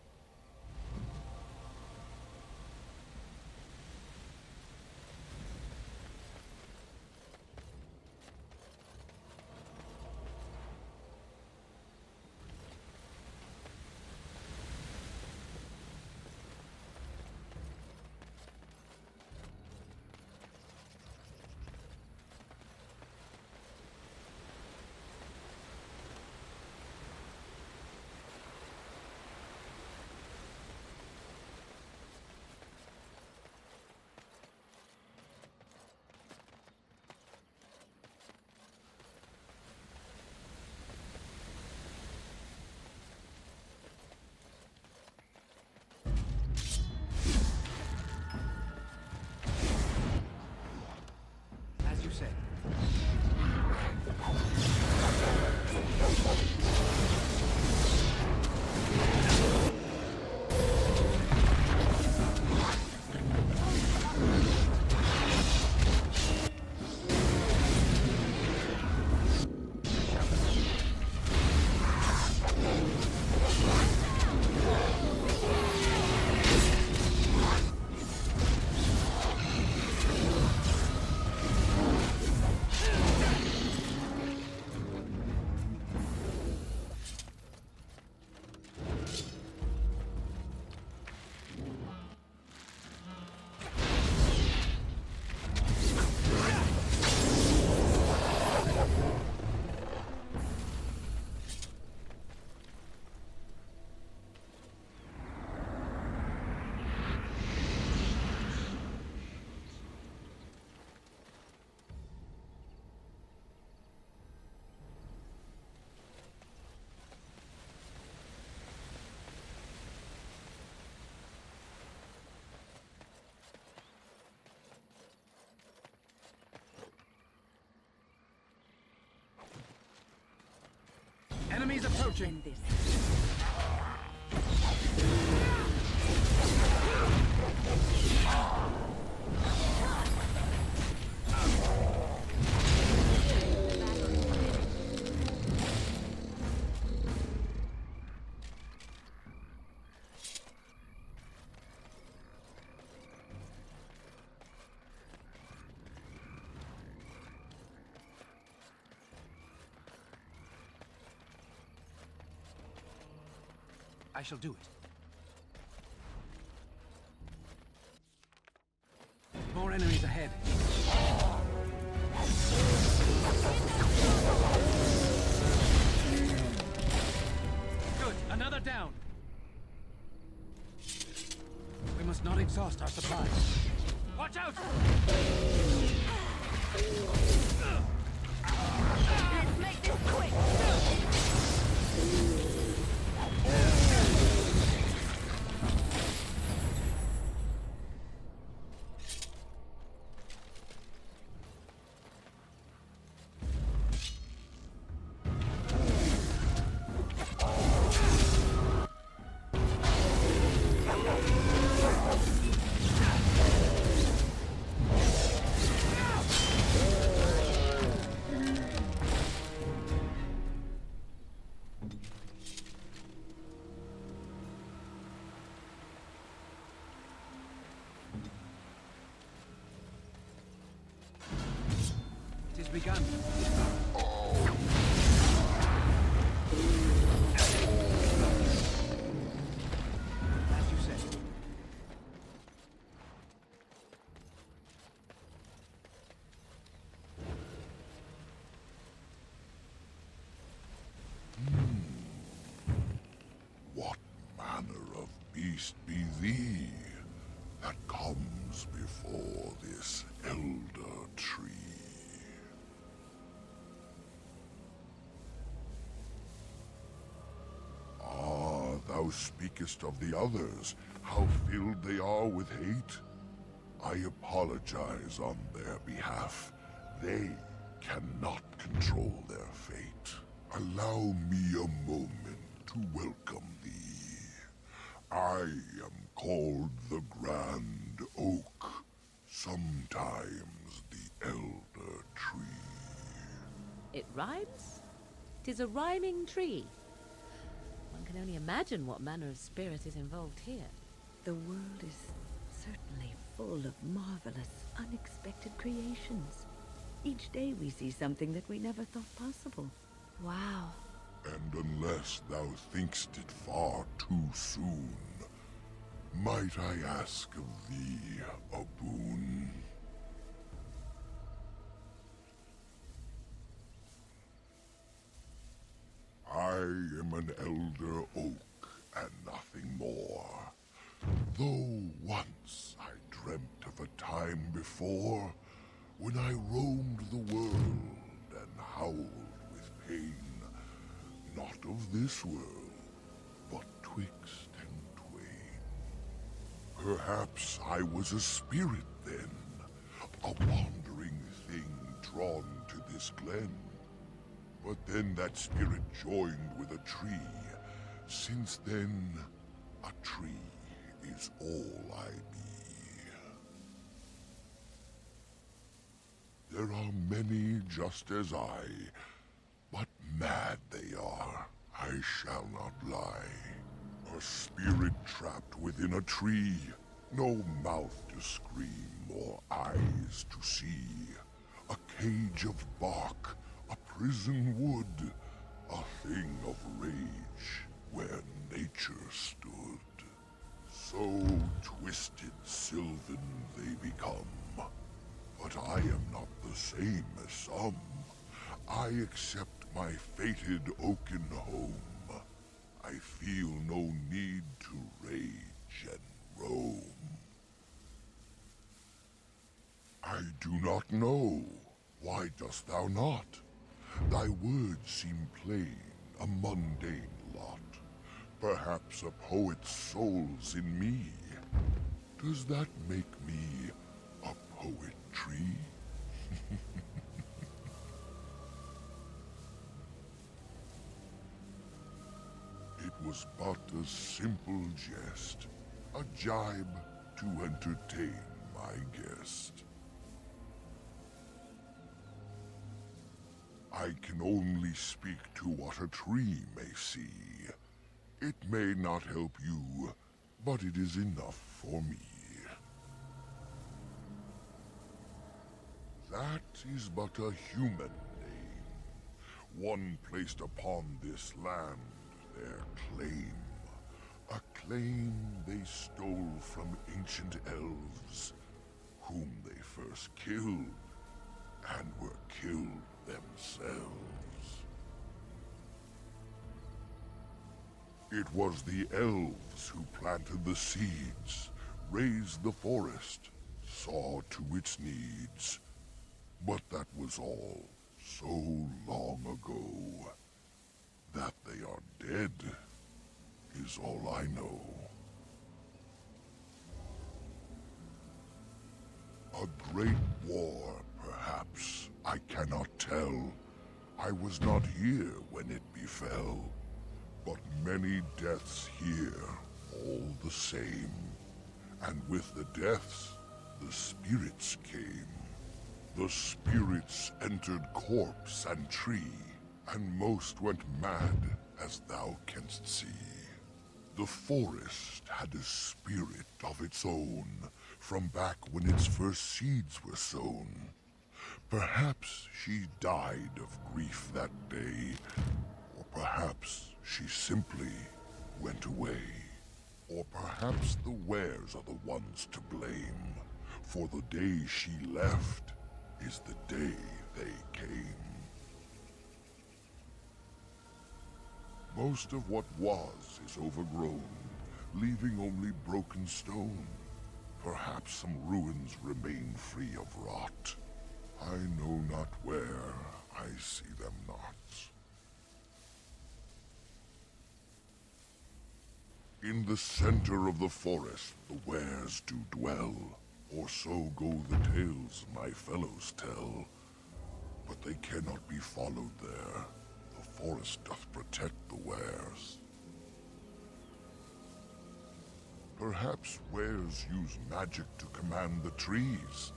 As you say. Enemies approaching. I shall do it. More enemies ahead. Good, another down. We must not exhaust our supplies. Watch out! Let's make this quick! It is begun. As you said. What manner of beast be thee that comes before this elder tree? Ah, thou speakest of the others, how filled they are with hate? I apologize on their behalf. They cannot control their fate. Allow me a moment to welcome thee. I am called the Grand Oak, sometimes the Elder Tree. It rhymes? 'Tis a rhyming tree. can only imagine what manner of spirit is involved here. The world is certainly full of marvelous, unexpected creations. Each day we see something that we never thought possible. Wow. And unless thou thinkst it far too soon, might I ask of thee a boon? I am an elder oak and nothing more. Though once I dreamt of a time before when I roamed the world and howled with pain, not of this world, but twixt and twain. Perhaps I was a spirit then, a wandering thing drawn to this glen. But then that spirit joined with a tree. Since then, a tree is all I be. There are many just as I, but mad they are, I shall not lie. A spirit trapped within a tree, no mouth to scream or eyes to see. A cage of bark, a prison wood, a thing of rage where nature stood. So twisted sylvan they become. But I am not the same as some. I accept my fated oaken home. I feel no need to rage and roam. I do not know. Why dost thou not? Thy words seem plain, a mundane lot. Perhaps a poet's soul's in me. Does that make me a poetry? It was but a simple jest, a jibe to entertain my guest. I can only speak to what a tree may see. It may not help you, but it is enough for me. That is but a human name, one placed upon this land, their claim. A claim they stole from ancient elves, whom they first killed, and were killed themselves. It was the elves who planted the seeds, raised the forest, saw to its needs. But that was all so long ago. That they are dead is all I know. A great war, perhaps, I cannot tell. I was not here when it befell. But many deaths here, all the same. And with the deaths, the spirits came. The spirits entered corpse and tree, and most went mad, as thou canst see. The forest had a spirit of its own, from back when its first seeds were sown. Perhaps she died of grief that day, or perhaps she simply went away. Or perhaps the wares are the ones to blame, for the day she left is the day they came. Most of what was is overgrown, leaving only broken stone. Perhaps some ruins remain free of rot. I know not where, I see them not. In the center of the forest the wares do dwell, or so go the tales my fellows tell. But they cannot be followed there. The forest doth protect the wares. Perhaps wares use magic to command the trees.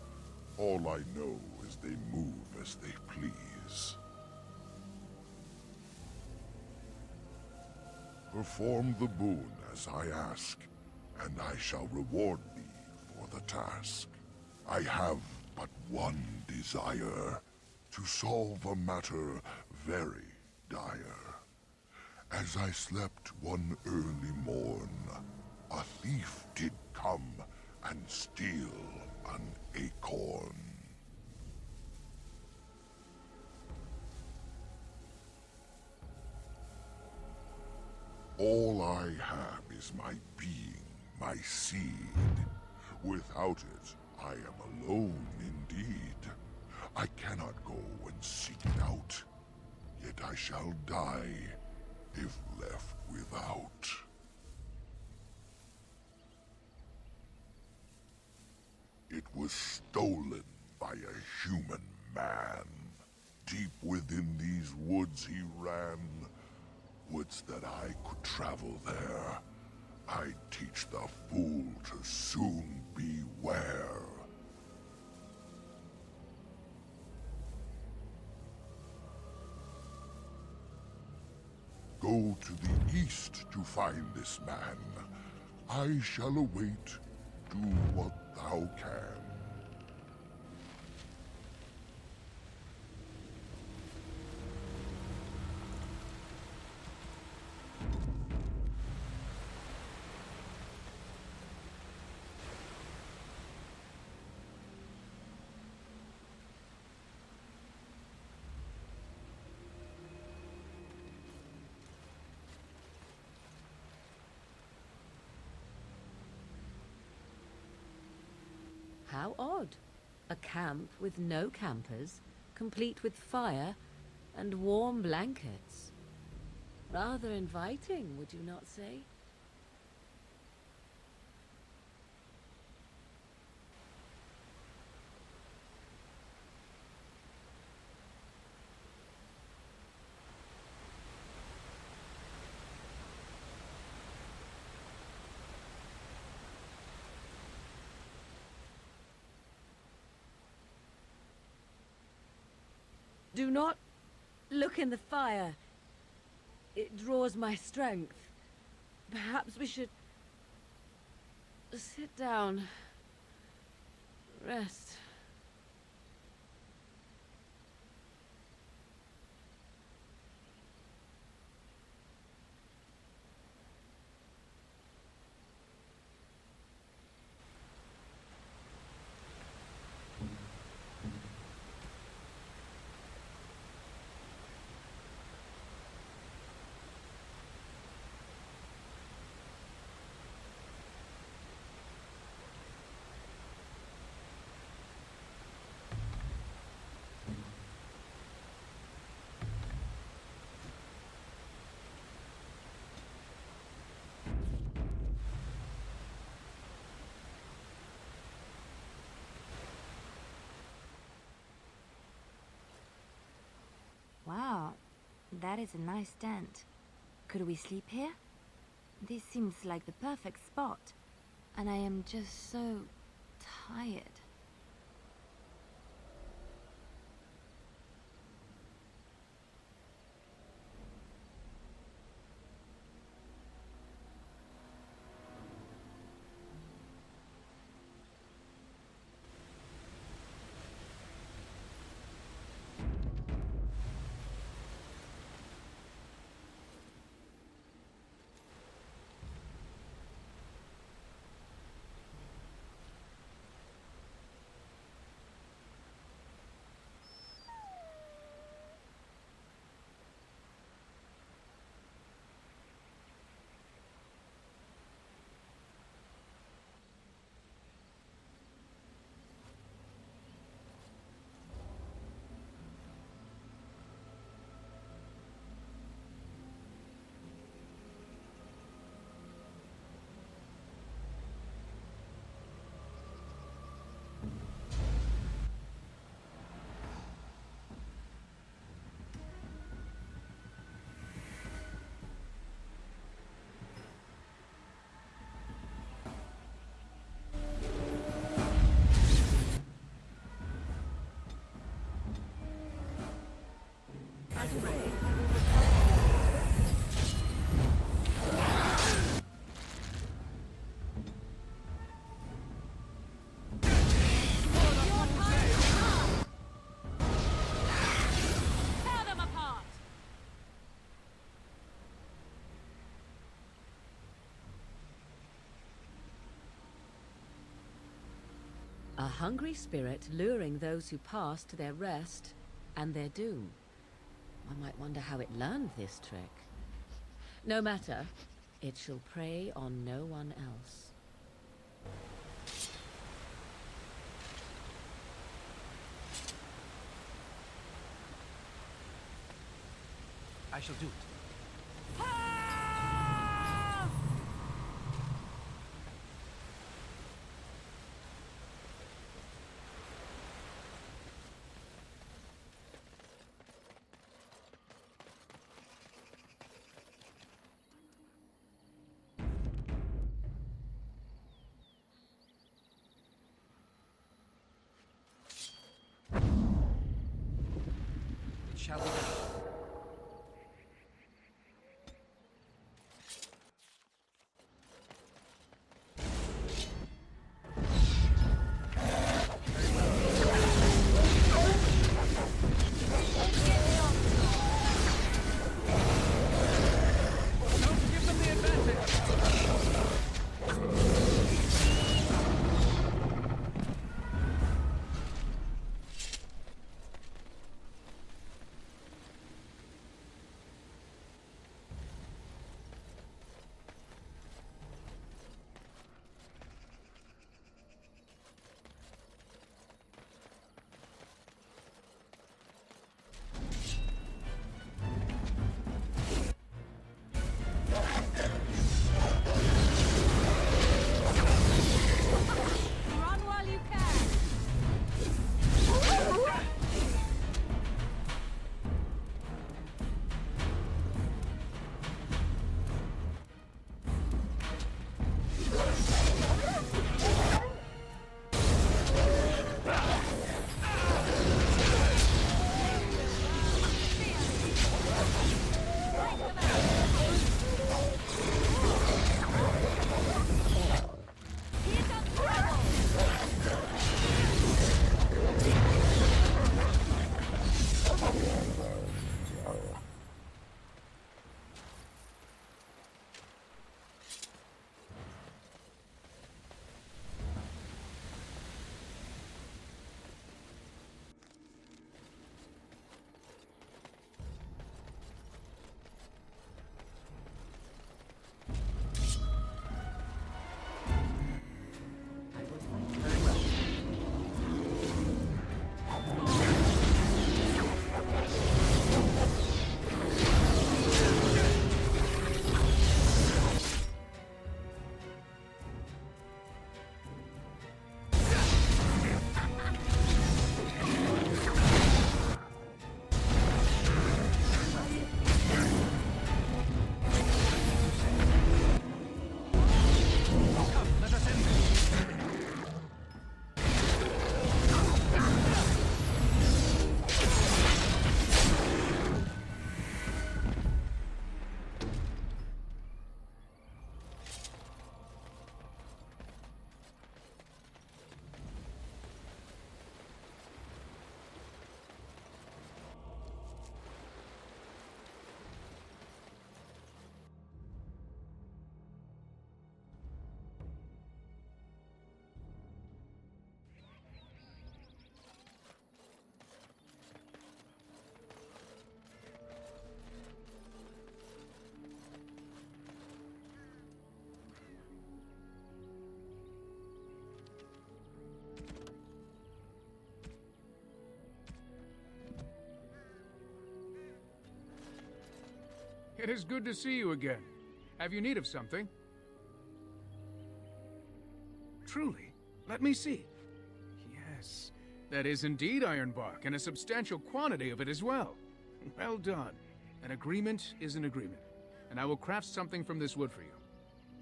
All I know is they move as they please. Perform the boon as I ask, and I shall reward thee for the task. I have but one desire, to solve a matter very dire. As I slept one early morn, a thief did come and steal an acorn. All I have is my being, my seed. Without it, I am alone indeed. I cannot go and seek it out, yet I shall die if left without. It was stolen by a human man. Deep within these woods he ran. Woods that I could travel there. I'd teach the fool to soon beware. Go to the east to find this man. I shall await. Do what thou can. How odd. A camp with no campers, complete with fire and warm blankets. Rather inviting, would you not say? Do not look in the fire. It draws my strength. Perhaps we should sit down. Rest. Wow, that is a nice tent. Could we sleep here? This seems like the perfect spot, and I am just so tired. A hungry spirit luring those who pass to their rest and their doom. One might wonder how it learned this trick. No matter, it shall prey on no one else. I shall do it. It shall be done. It is good to see you again. Have you need of something? Truly? Let me see. Yes, that is indeed iron bark, and a substantial quantity of it as well. Well done. An agreement is an agreement, and I will craft something from this wood for you.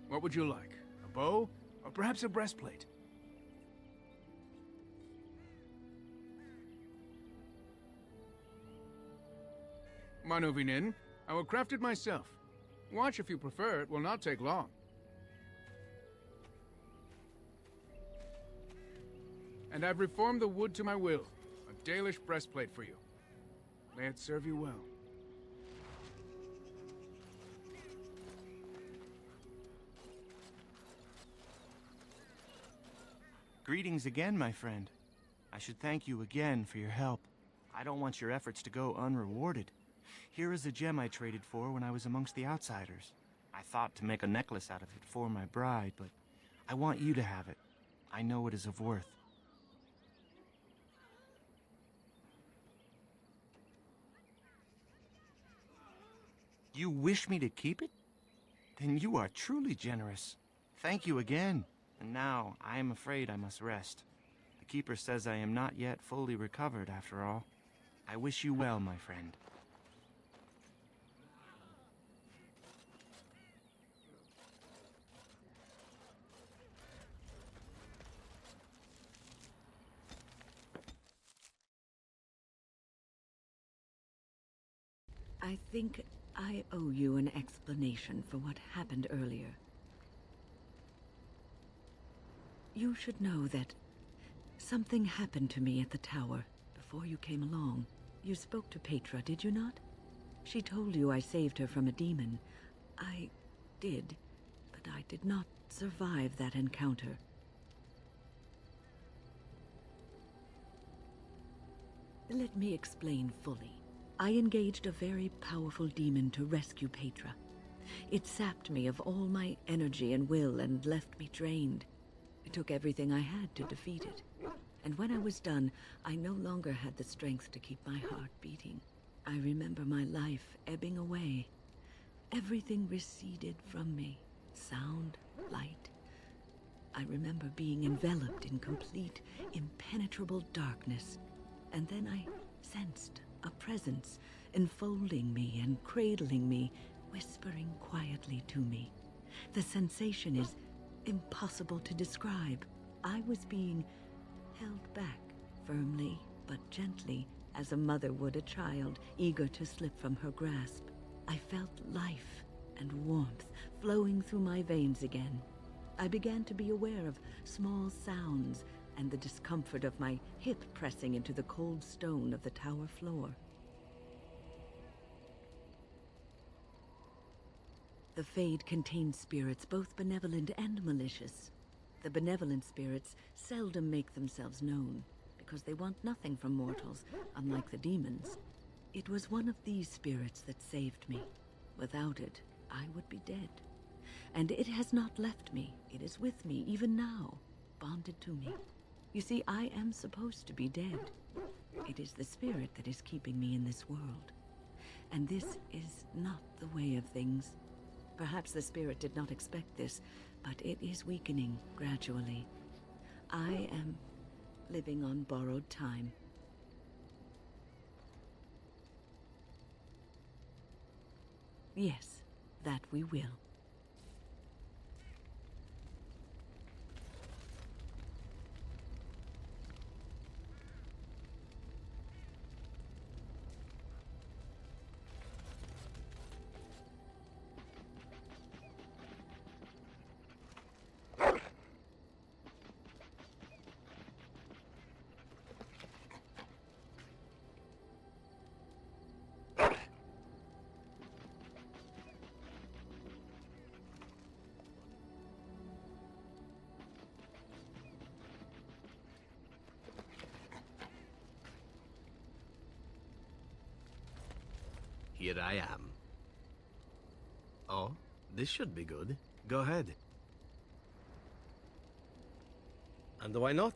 What would you like? A bow? Or perhaps a breastplate? Manuvinin, I will craft it myself. Watch if you prefer, it will not take long. And I've reformed the wood to my will. A Dalish breastplate for you. May it serve you well. Greetings again, my friend. I should thank you again for your help. I don't want your efforts to go unrewarded. Here is a gem I traded for when I was amongst the outsiders. I thought to make a necklace out of it for my bride, but I want you to have it. I know it is of worth. You wish me to keep it? Then you are truly generous. Thank you again. And now, I am afraid I must rest. The Keeper says I am not yet fully recovered, after all. I wish you well, my friend. I think I owe you an explanation for what happened earlier. You should know that something happened to me at the tower before you came along. You spoke to Petra, did you not? She told you I saved her from a demon. I did, but I did not survive that encounter. Let me explain fully. I engaged a very powerful demon to rescue Petra. It sapped me of all my energy and will and left me drained. It took everything I had to defeat it. And when I was done, I no longer had the strength to keep my heart beating. I remember my life ebbing away. Everything receded from me. Sound, light. I remember being enveloped in complete, impenetrable darkness. And then I sensed a presence enfolding me and cradling me, whispering quietly to me. The sensation is impossible to describe. I was being held back, firmly but gently, as a mother would a child, eager to slip from her grasp. I felt life and warmth flowing through my veins again. I began to be aware of small sounds and the discomfort of my hip pressing into the cold stone of the tower floor. The Fade contains spirits both benevolent and malicious. The benevolent spirits seldom make themselves known, because they want nothing from mortals, unlike the demons. It was one of these spirits that saved me. Without it, I would be dead. And it has not left me. It is with me, even now, bonded to me. You see, I am supposed to be dead. It is the spirit that is keeping me in this world. And this is not the way of things. Perhaps the spirit did not expect this, but it is weakening gradually. I am living on borrowed time. Yes, that we will. Here I am. Oh, this should be good. Go ahead. And why not?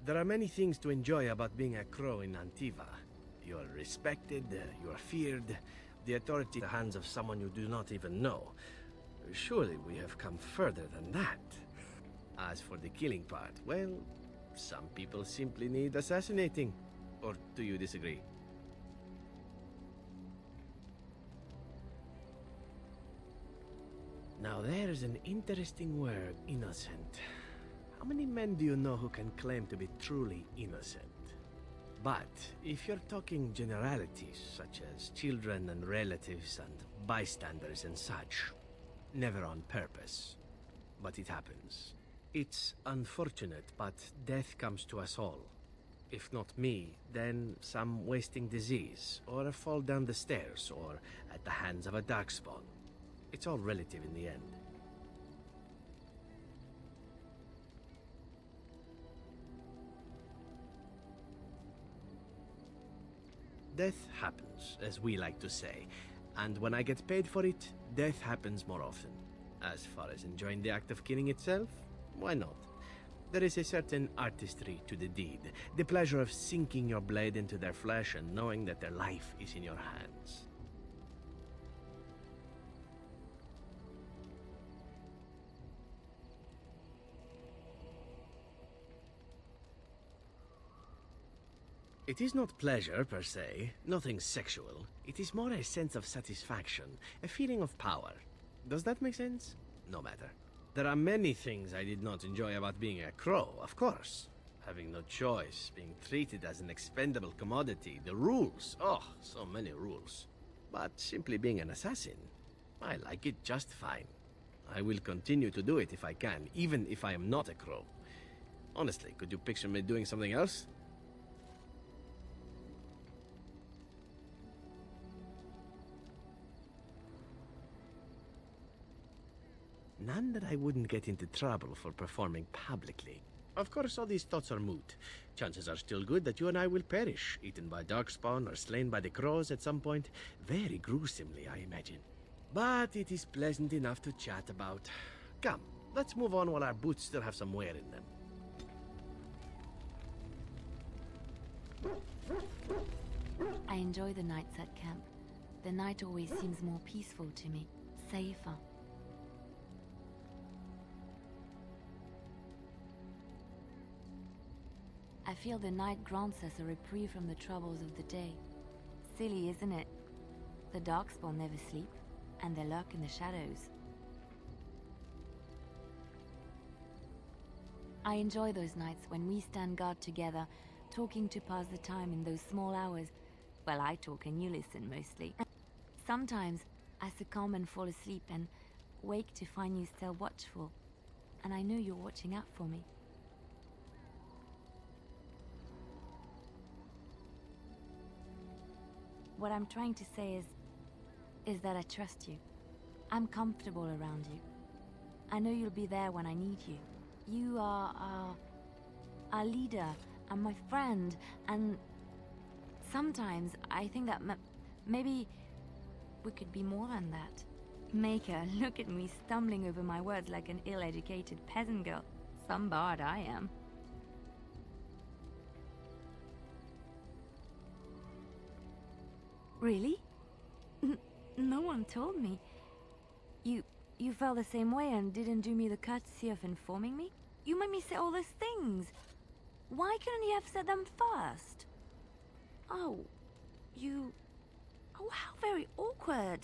There are many things to enjoy about being a crow in Antiva. You are respected, you are feared, the authority in the hands of someone you do not even know. Surely we have come further than that. As for the killing part, well, some people simply need assassinating. Or do you disagree? Now there's an interesting word, innocent. How many men do you know who can claim to be truly innocent? But if you're talking generalities, such as children and relatives and bystanders and such, never on purpose. But it happens. It's unfortunate, but death comes to us all. If not me, then some wasting disease, or a fall down the stairs, or at the hands of a darkspawn. It's all relative in the end. death happens, as we like to say. And when I get paid for it, death happens more often. As far as enjoying the act of killing itself, why not? There is a certain artistry to the deed, the pleasure of sinking your blade into their flesh and knowing that their life is in your hands. It is not pleasure, per se, nothing sexual. It is more a sense of satisfaction, a feeling of power. Does that make sense? No matter. There are many things I did not enjoy about being a crow, of course. Having no choice, being treated as an expendable commodity, the rules. Oh, so many rules. But simply being an assassin, I like it just fine. I will continue to do it if I can, even if I am not a crow. Honestly, could you picture me doing something else? None that I wouldn't get into trouble for performing publicly. Of course, all these thoughts are moot. Chances are still good that you and I will perish, eaten by darkspawn or slain by the crows at some point. Very gruesomely, I imagine. But it is pleasant enough to chat about. Come, let's move on while our boots still have some wear in them. I enjoy the nights at camp. The night always seems more peaceful to me, safer. I feel the night grants us a reprieve from the troubles of the day. Silly, isn't it? The darkspawn never sleep, and they lurk in the shadows. I enjoy those nights when we stand guard together, talking to pass the time in those small hours. Well, I talk and you listen mostly. Sometimes I succumb and fall asleep and wake to find you still watchful. And I know you're watching out for me. What I'm trying to say is that I trust you. I'm comfortable around you. I know you'll be there when I need you. You are our leader and my friend, and sometimes I think that maybe we could be more than that. Maker, look at me stumbling over my words like an ill-educated peasant girl. Some bard I am. Really? No one told me. You felt the same way and didn't do me the courtesy of informing me? You made me say all those things. Why couldn't you have said them first? Oh, Oh, how very awkward.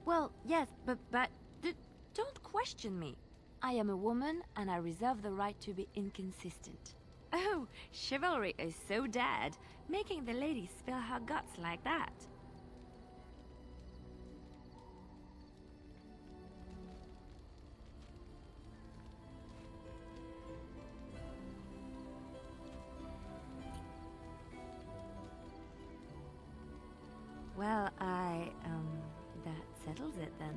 Well, yes, but don't question me. I am a woman and I reserve the right to be inconsistent. Oh, chivalry is so dead, making the lady spill her guts like that. Well, that settles it then.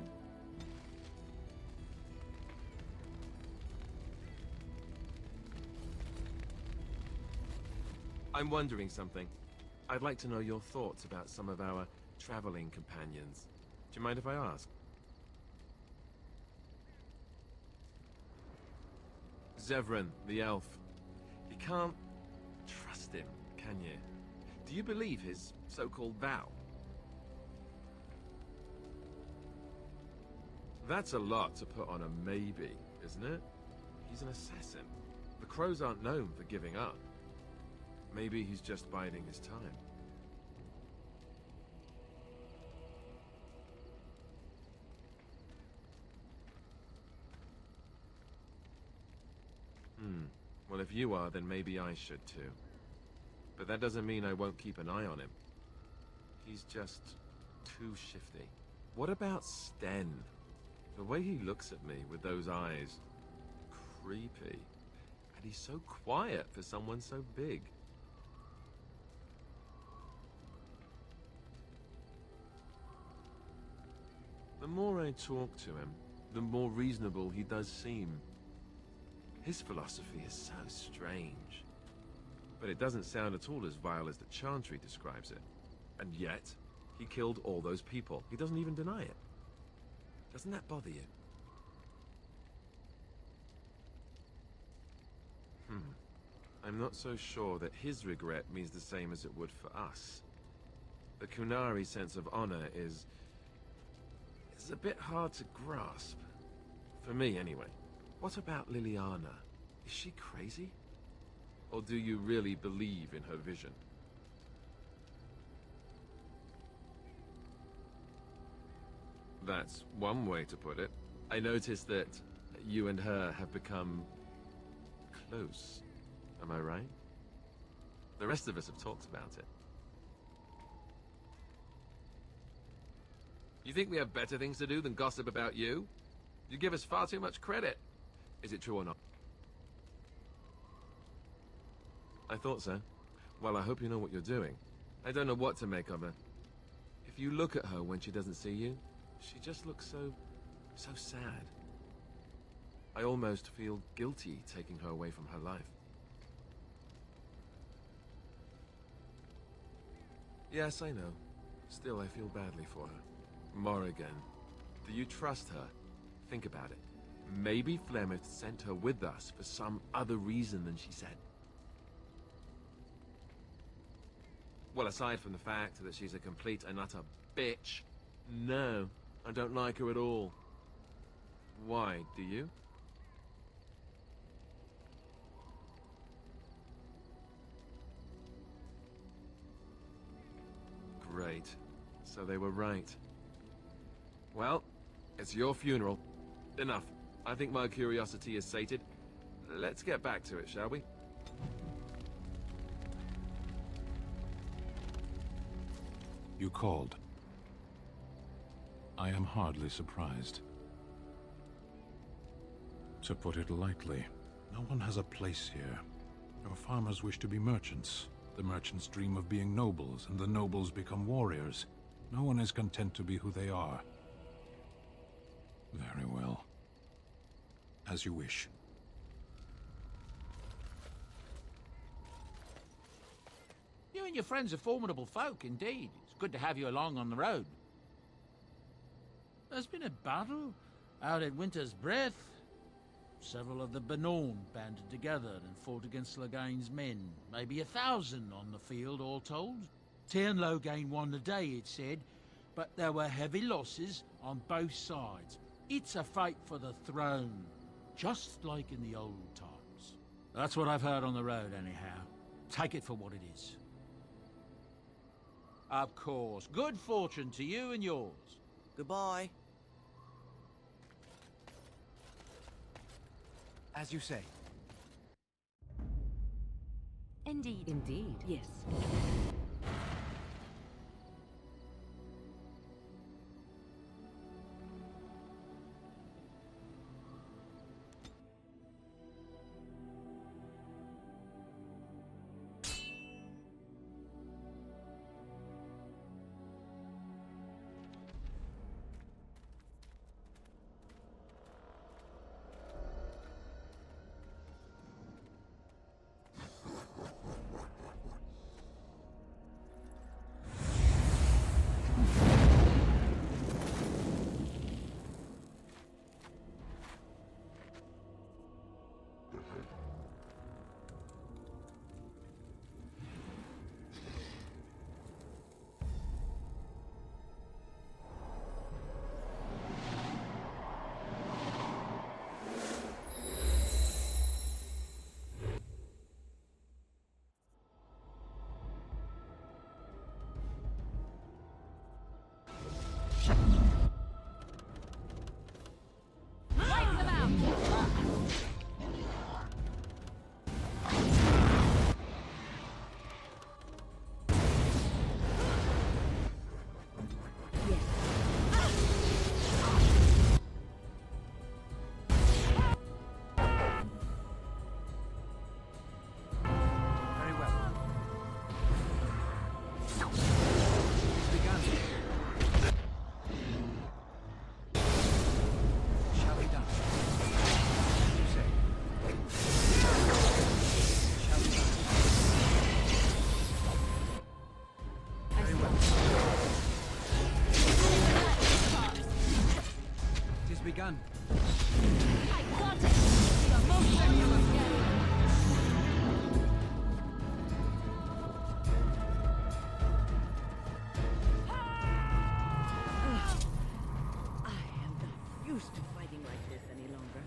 I'm wondering something. I'd like to know your thoughts about some of our traveling companions. Do you mind if I ask? Zevran, the elf. You can't trust him, can you? Do you believe his so-called vow? That's a lot to put on a maybe, isn't it? He's an assassin. The crows aren't known for giving up. Maybe he's just biding his time. Well, if you are, then maybe I should too. But that doesn't mean I won't keep an eye on him. He's just too shifty. What about Sten? The way he looks at me with those eyes. Creepy. And he's so quiet for someone so big. The more I talk to him, the more reasonable he does seem. His philosophy is so strange. But it doesn't sound at all as vile as the Chantry describes it. And yet, he killed all those people. He doesn't even deny it. Doesn't that bother you? I'm not so sure that his regret means the same as it would for us. The Kunari sense of honor is a bit hard to grasp. For me, anyway. What about Liliana? Is she crazy? Or do you really believe in her vision? That's one way to put it. I noticed that you and her have become close. Am I right? The rest of us have talked about it. You think we have better things to do than gossip about you? You give us far too much credit. Is it true or not? I thought so. Well, I hope you know what you're doing. I don't know what to make of her. If you look at her when she doesn't see you, she just looks so sad. I almost feel guilty taking her away from her life. Yes, I know. Still, I feel badly for her. Morrigan, do you trust her? Think about it. Maybe Flemeth sent her with us for some other reason than she said. Well, aside from the fact that she's a complete and utter bitch, no, I don't like her at all. Why, do you? Great. So they were right. Well, it's your funeral. Enough. I think my curiosity is sated. Let's get back to it, shall we? You called. I am hardly surprised. To put it lightly, no one has a place here. Our farmers wish to be merchants. The merchants dream of being nobles, and the nobles become warriors. No one is content to be who they are. Very well. As you wish. You and your friends are formidable folk, indeed. It's good to have you along on the road. There's been a battle out at Winter's Breath. Several of the Benorn banded together and fought against Loghain's men. Maybe 1,000 on the field, all told. Tyrn Loghain won the day, it said, but there were heavy losses on both sides. It's a fight for the throne, just like in the old times. That's what I've heard on the road, anyhow. Take it for what it is. Of course. Good fortune to you and yours. Goodbye. As you say. Indeed. Indeed. Yes. done. I got it! The motion you must get. I am not used to fighting like this any longer.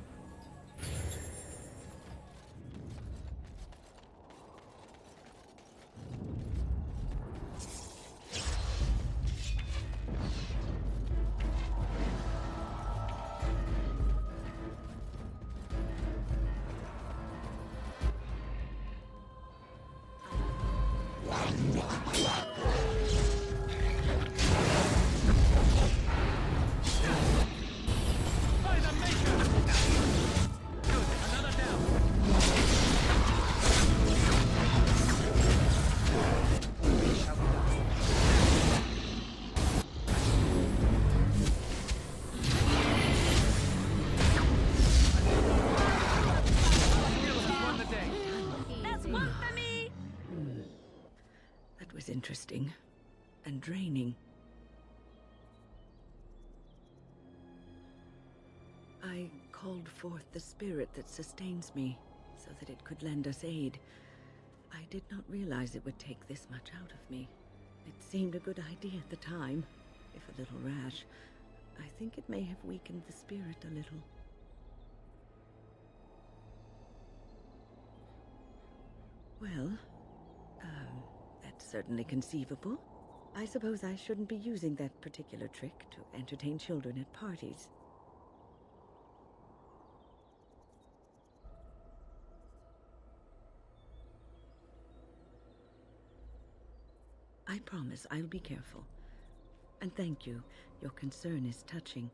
That was interesting and draining. I called forth the spirit that sustains me so that it could lend us aid. I did not realize it would take this much out of me. It seemed a good idea at the time, if a little rash. I think it may have weakened the spirit a little. Well, that's certainly conceivable. I suppose I shouldn't be using that particular trick to entertain children at parties. I promise I'll be careful. And thank you. Your concern is touching.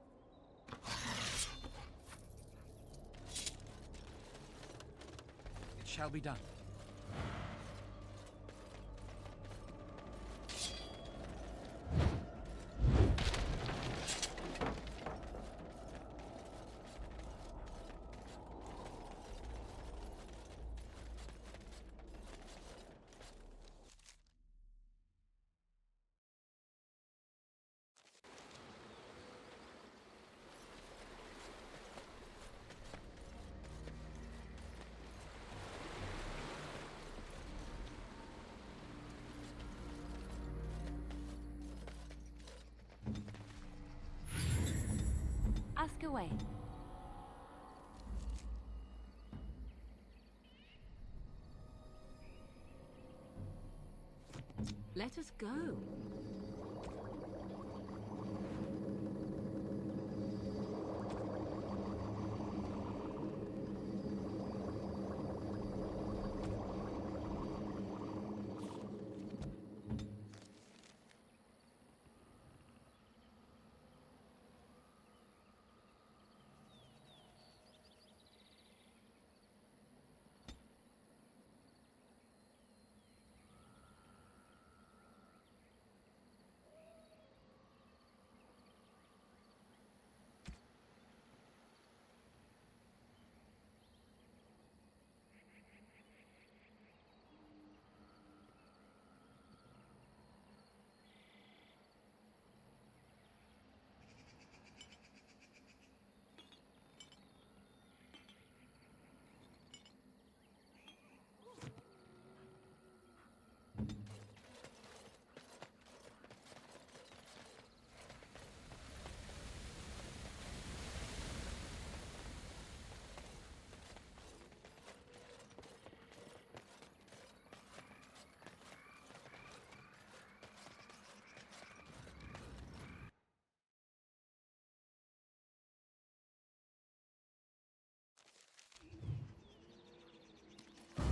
It shall be done. Ask away. Let us go.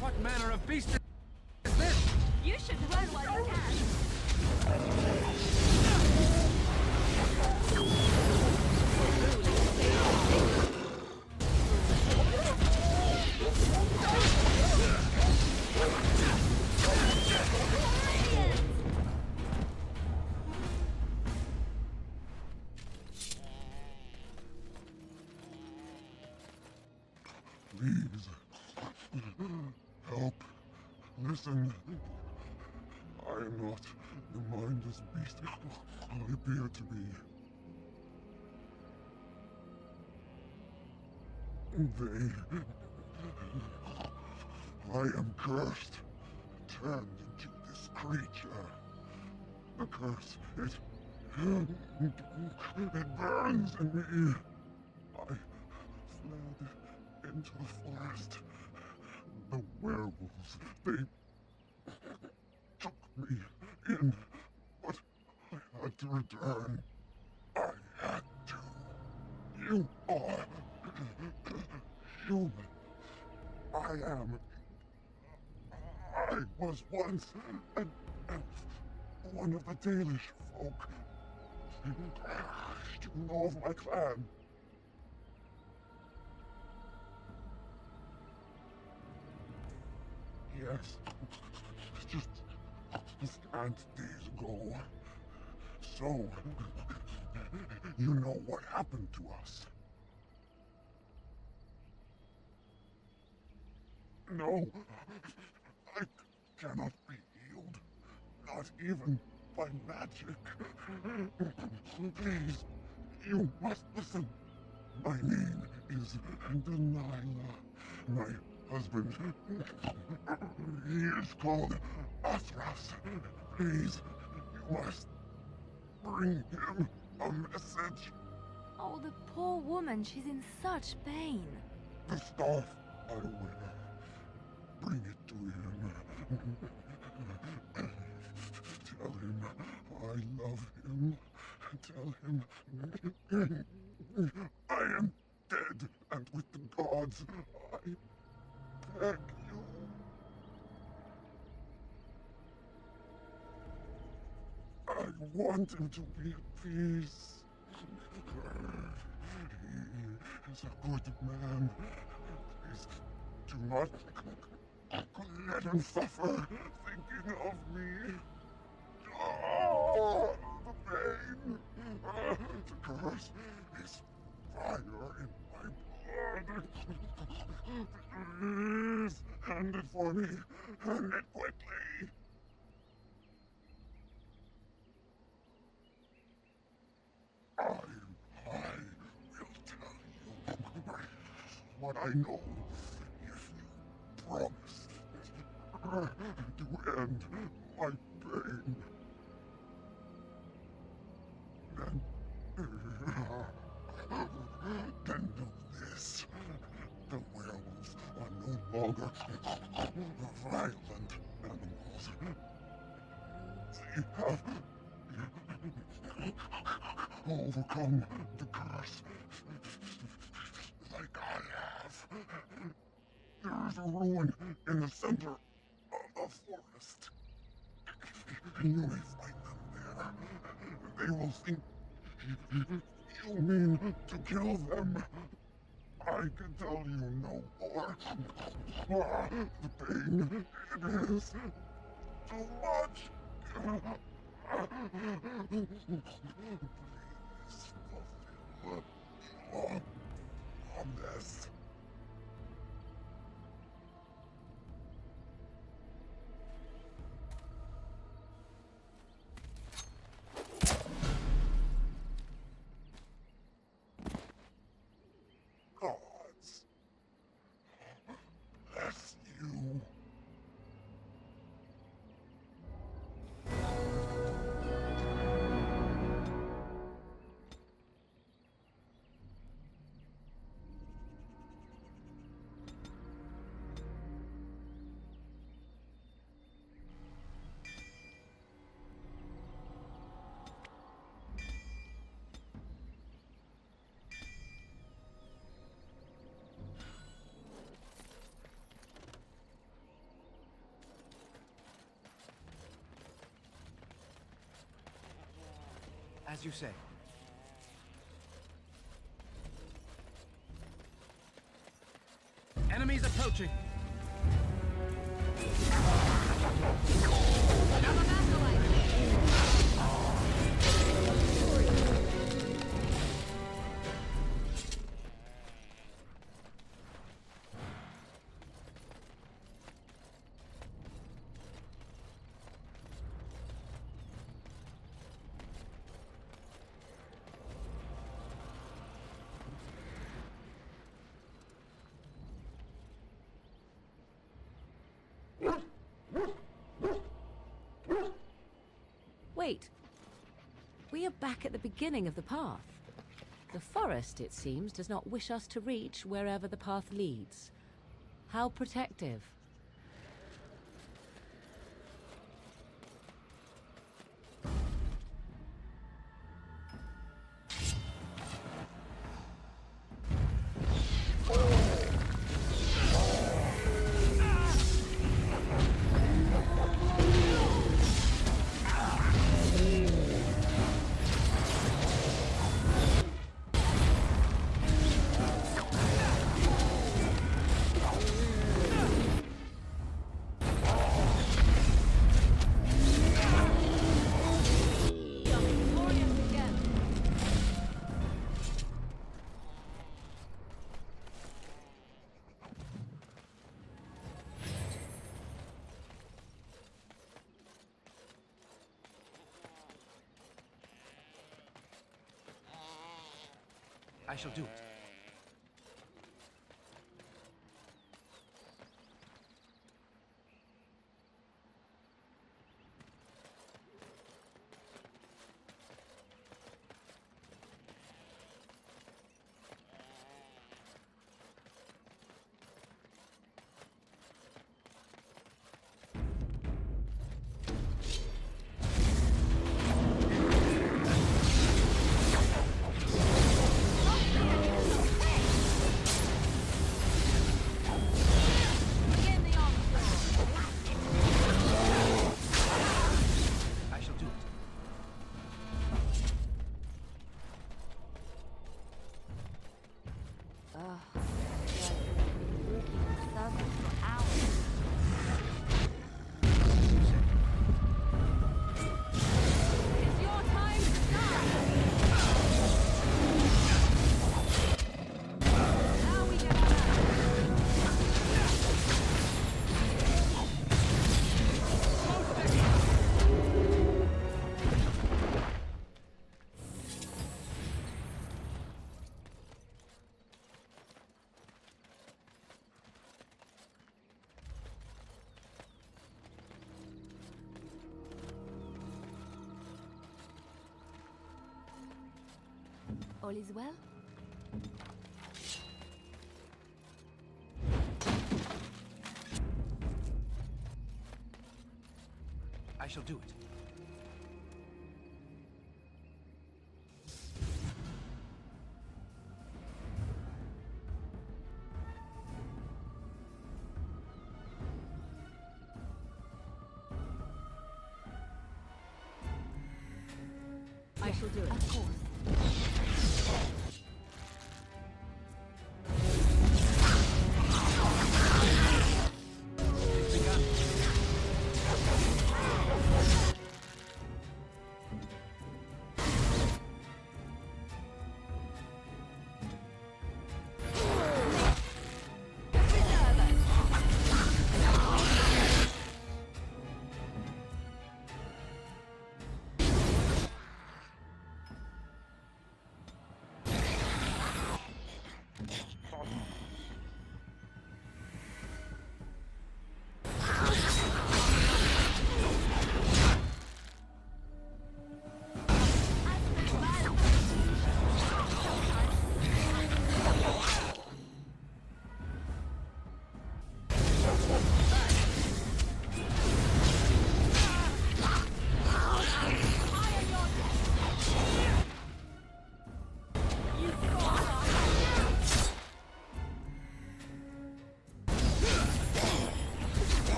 What manner of beast is this? You should run while you can. Please. Help. Listen. I am not the mindless beast I appear to be. They... I am cursed, turned into this creature. The curse, it burns in me. I fled into the forest. The werewolves, they took me in, but I had to return. I had to. You are human. I am. I was once an elf, one of the Dalish folk. You know of my clan. Yes, just scant days ago. So, you know what happened to us. No, I cannot be healed. Not even by magic. Please, you must listen. My name is Delilah. My husband, he is called Athras. Please, you must bring him a message. Oh, the poor woman, she's in such pain. The staff I wear. Bring it to him. Tell him I love him. Tell him I am dead and with the gods. I beg you. I want him to be at peace. He is a good man. Please do not let him suffer thinking of me. Oh, the pain. The curse is fire in my blood. Please, hand it for me. Hand it quickly. I will tell you what I know if you promise to end my pain. Then know this. The werewolves are no longer violent animals. They have overcome the curse like I have. There is a ruin in the center of the forest. You may find them there. They will think you mean to kill them. I can tell you no more. The pain, it is too much. Please fulfill your promise. Gods bless you. As you say. Enemies approaching. wait! We are back at the beginning of the path. The forest, it seems, does not wish us to reach wherever the path leads. How protective. I shall do it. All is well? I shall do it. I shall do it. Of course.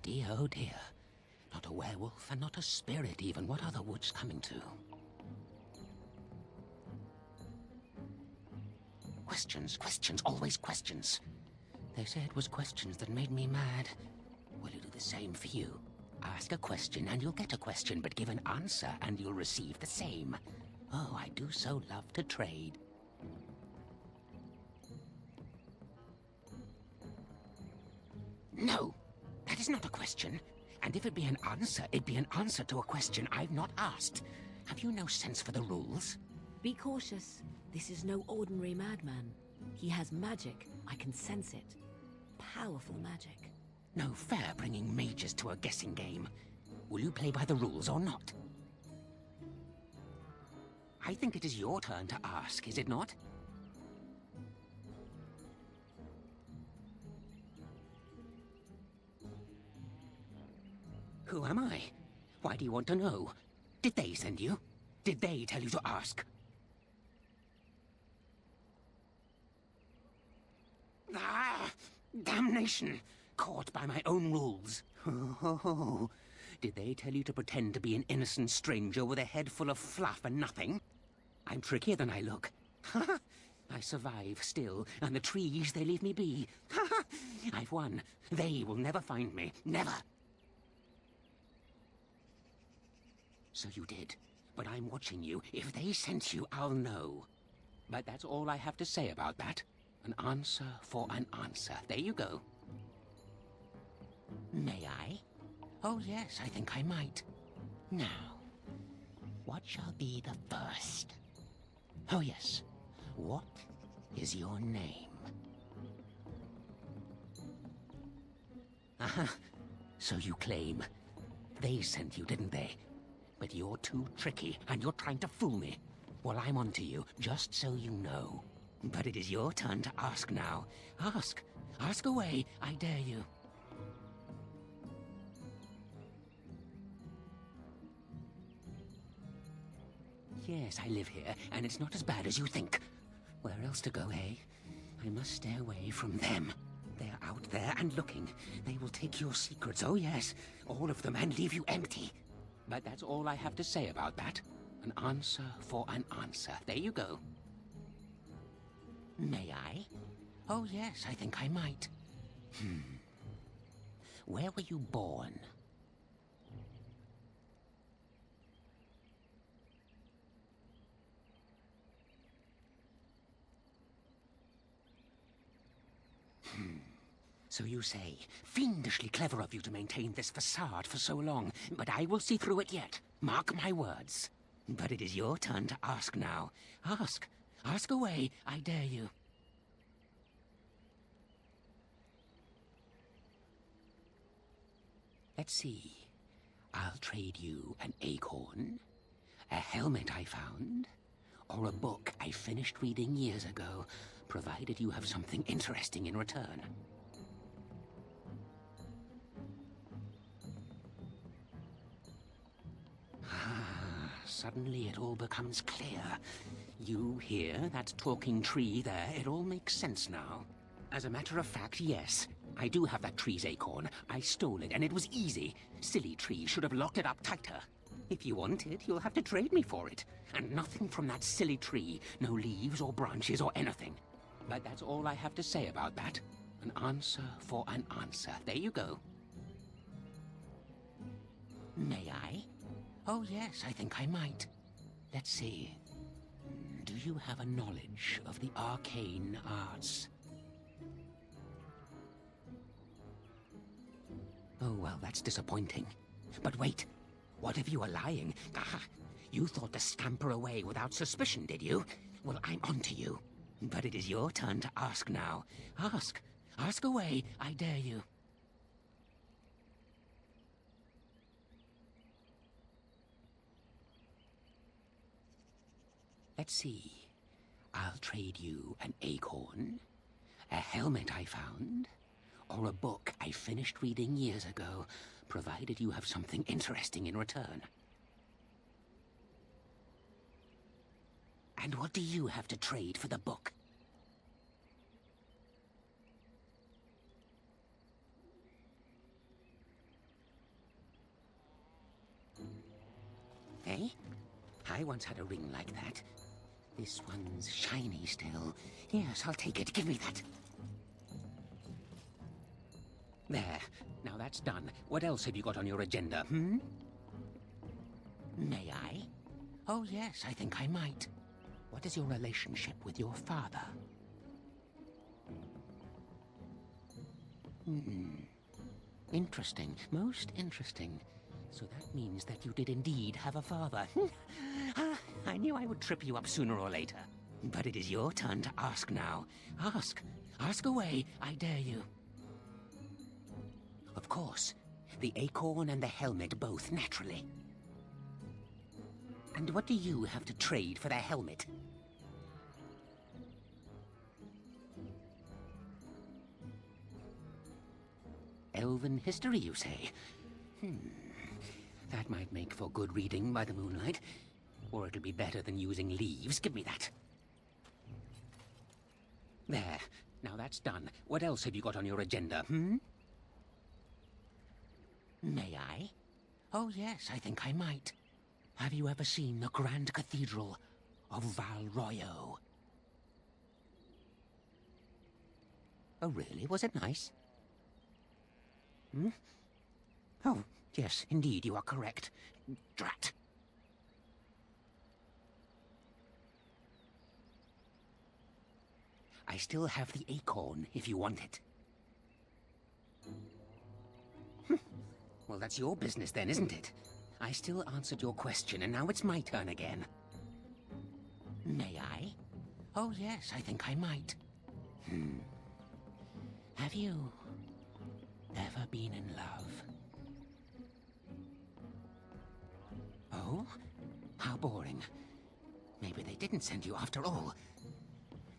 dear, oh dear. Not a werewolf and not a spirit even. What are the woods coming to? Questions, questions, always questions. They say it was questions that made me mad. Will you do the same for you? Ask a question and you'll get a question, but give an answer and you'll receive the same. Oh, I do so love to trade. No, that is not a question. And if it be an answer, it'd be an answer to a question I've not asked. Have you no sense for the rules? Be cautious. This is no ordinary madman. He has magic. I can sense it. Powerful magic. No fair bringing mages to a guessing game. Will you play by the rules or not? I think it is your turn to ask, is it not? Who am I? Why do you want to know? Did they send you? Did they tell you to ask? Ah! Damnation! Caught by my own rules. Oh, did they tell you to pretend to be an innocent stranger with a head full of fluff and nothing? I'm trickier than I look. I survive still, and the trees, they leave me be. I've won. They will never find me. Never. So you did. But I'm watching you. If they sent you, I'll know. But that's all I have to say about that. An answer for an answer. There you go. May I? Oh, yes, I think I might. Now, what shall be the first? Oh, yes. What is your name? Aha. So you claim. They sent you, didn't they? But you're too tricky, and you're trying to fool me. Well, I'm onto you, just so you know. But it is your turn to ask now. Ask. Ask away, I dare you. Yes, I live here, and it's not as bad as you think. Where else to go, eh? I must stay away from them. They're out there and looking. They will take your secrets, oh yes, all of them, and leave you empty. But that's all I have to say about that. An answer for an answer. There you go. May I? Oh yes, I think I might. Where were you born? So you say, fiendishly clever of you to maintain this facade for so long, but I will see through it yet. Mark my words. But it is your turn to ask now. Ask. Ask away, I dare you. Let's see. I'll trade you an acorn, a helmet I found, or a book I finished reading years ago, provided you have something interesting in return. Suddenly it all becomes clear. You here, that talking tree there, it all makes sense now. As a matter of fact, yes. I do have that tree's acorn. I stole it, and it was easy. Silly tree should have locked it up tighter. If you want it, you'll have to trade me for it. And nothing from that silly tree. No leaves or branches or anything. But that's all I have to say about that. An answer for an answer. There you go. May I? Oh, yes, I think I might. Let's see. Do you have a knowledge of the arcane arts? Oh, well, that's disappointing. But wait, what if you were lying? Ah, you thought to scamper away without suspicion, did you? Well, I'm onto you. But it is your turn to ask now. Ask. Ask away, I dare you. Let's see. I'll trade you an acorn, a helmet I found, or a book I finished reading years ago, provided you have something interesting in return. And what do you have to trade for the book? say? I once had a ring like that. This one's shiny still. Yes, I'll take it. Give me that. There. Now that's done. What else have you got on your agenda, hmm? May I? Oh, yes, I think I might. What is your relationship with your father? Interesting. Most interesting. So that means that you did indeed have a father. I knew I would trip you up sooner or later. But it is your turn to ask now. Ask. Ask away. I dare you. Of course. The acorn and the helmet both, naturally. And what do you have to trade for the helmet? Elven history, you say? That might make for good reading by the moonlight. Or it'll be better than using leaves. Give me that. There. Now that's done. What else have you got on your agenda, hmm? May I? Oh, yes, I think I might. Have you ever seen the Grand Cathedral of Valroyo? Oh, really? Was it nice? Oh, yes, indeed, you are correct. Drat. I still have the acorn, if you want it. Well, that's your business then, isn't it? I still answered your question, and now it's my turn again. May I? Oh, yes, I think I might. Have you ever been in love? Oh? How boring. Maybe they didn't send you after all.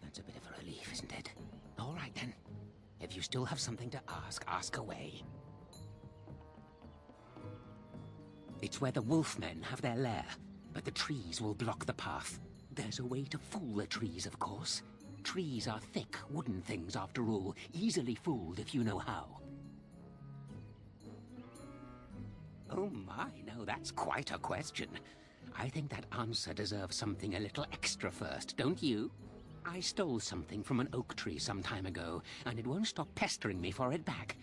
That's a bit of a relief, isn't it? All right, then. If you still have something to ask, ask away. It's where the wolfmen have their lair, but the trees will block the path. There's a way to fool the trees, of course. Trees are thick, wooden things, after all, easily fooled if you know how. Oh my, no, that's quite a question. I think that answer deserves something a little extra first, don't you? I stole something from an oak tree some time ago, and it won't stop pestering me for it back.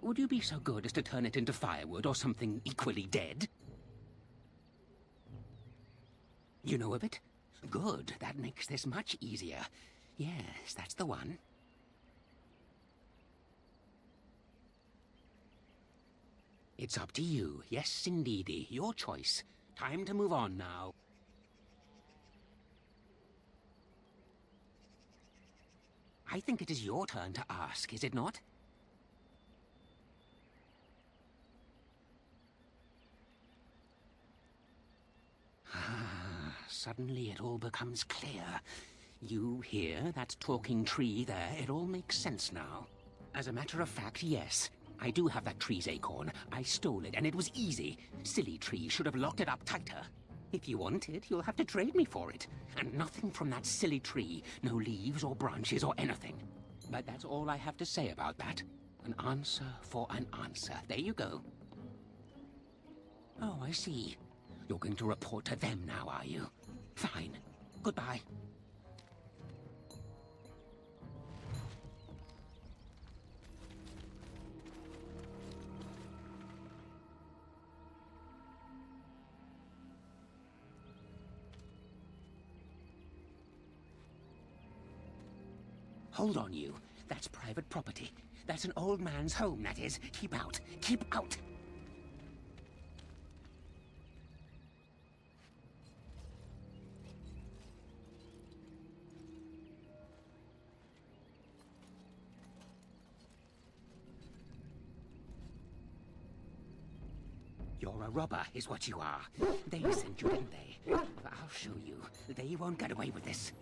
Would you be so good as to turn it into firewood or something equally dead? You know of it? Good, that makes this much easier. Yes, that's the one. It's up to you. Yes, indeedy. Your choice. Time to move on now. I think it is your turn to ask, is it not? Suddenly it all becomes clear. You hear that talking tree there? It all makes sense now. As a matter of fact, yes. I do have that tree's acorn. I stole it, and it was easy. Silly tree should have locked it up tighter. If you want it, you'll have to trade me for it. And nothing from that silly tree. No leaves or branches or anything. But that's all I have to say about that. An answer for an answer. There you go. Oh, I see. You're going to report to them now, are you? Fine. Goodbye. Hold on, you. That's private property. That's an old man's home, that is. Keep out. Keep out! You're a robber, is what you are. They sent you, didn't they? But I'll show you. They won't get away with this.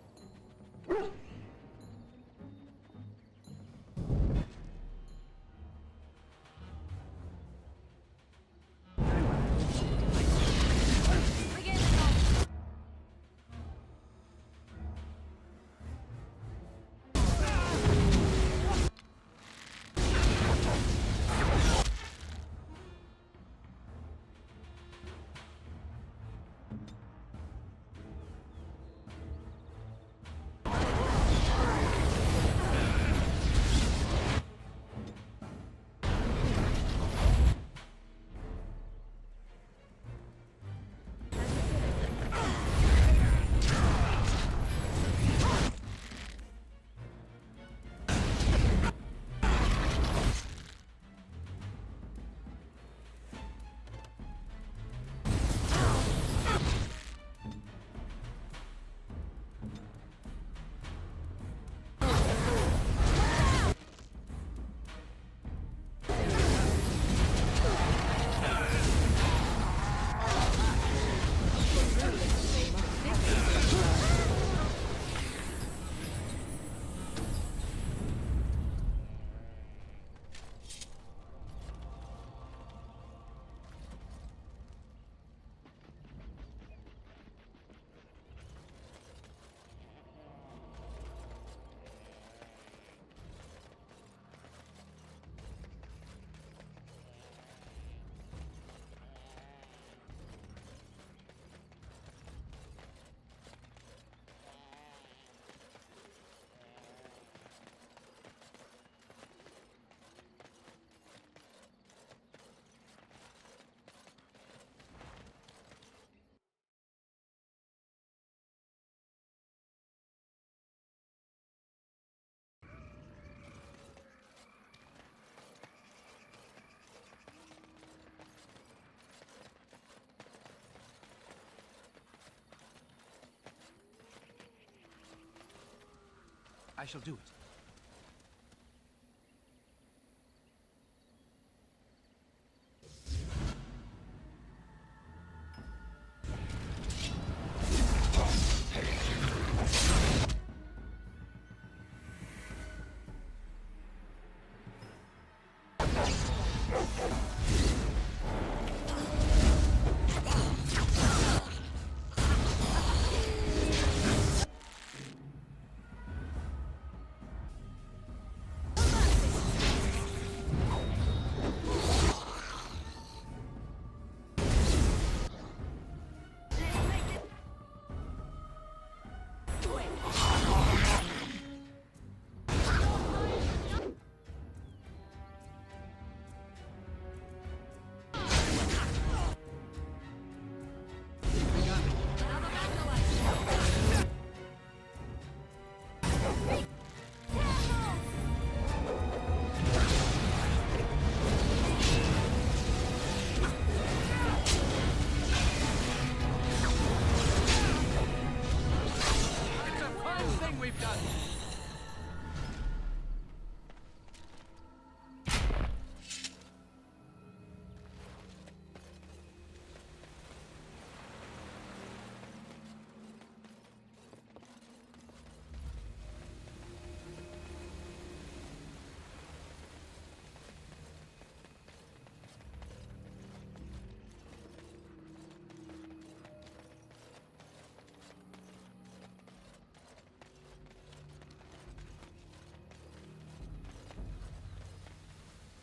I shall do it.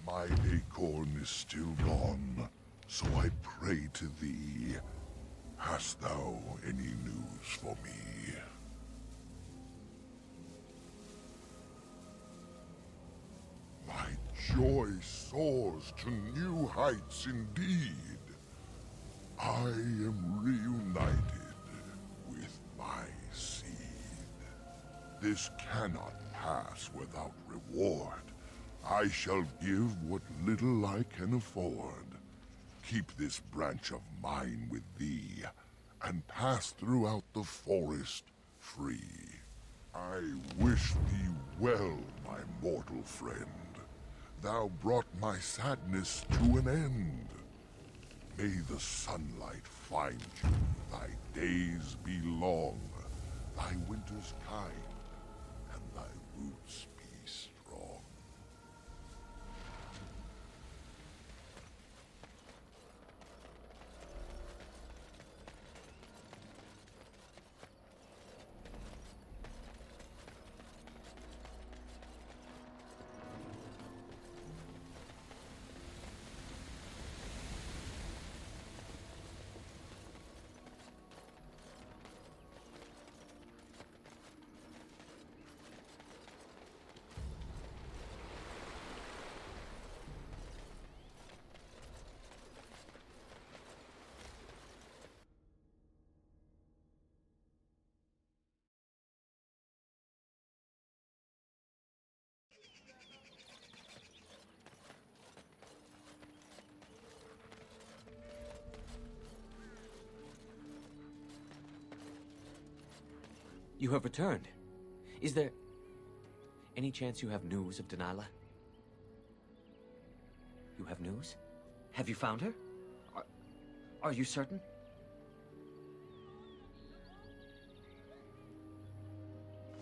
My acorn is still gone, so I pray to thee. Hast thou any news for me? My joy soars to new heights indeed. I am reunited with my seed. This cannot pass without reward. I shall give what little I can afford. Keep this branch of mine with thee, and pass throughout the forest free. I wish thee well, my mortal friend. Thou brought my sadness to an end. May the sunlight find you, thy days be long, thy winters kind, and thy roots be strong. You have returned. Is there any chance you have news of Delilah? You have news? Have you found her? Are you certain?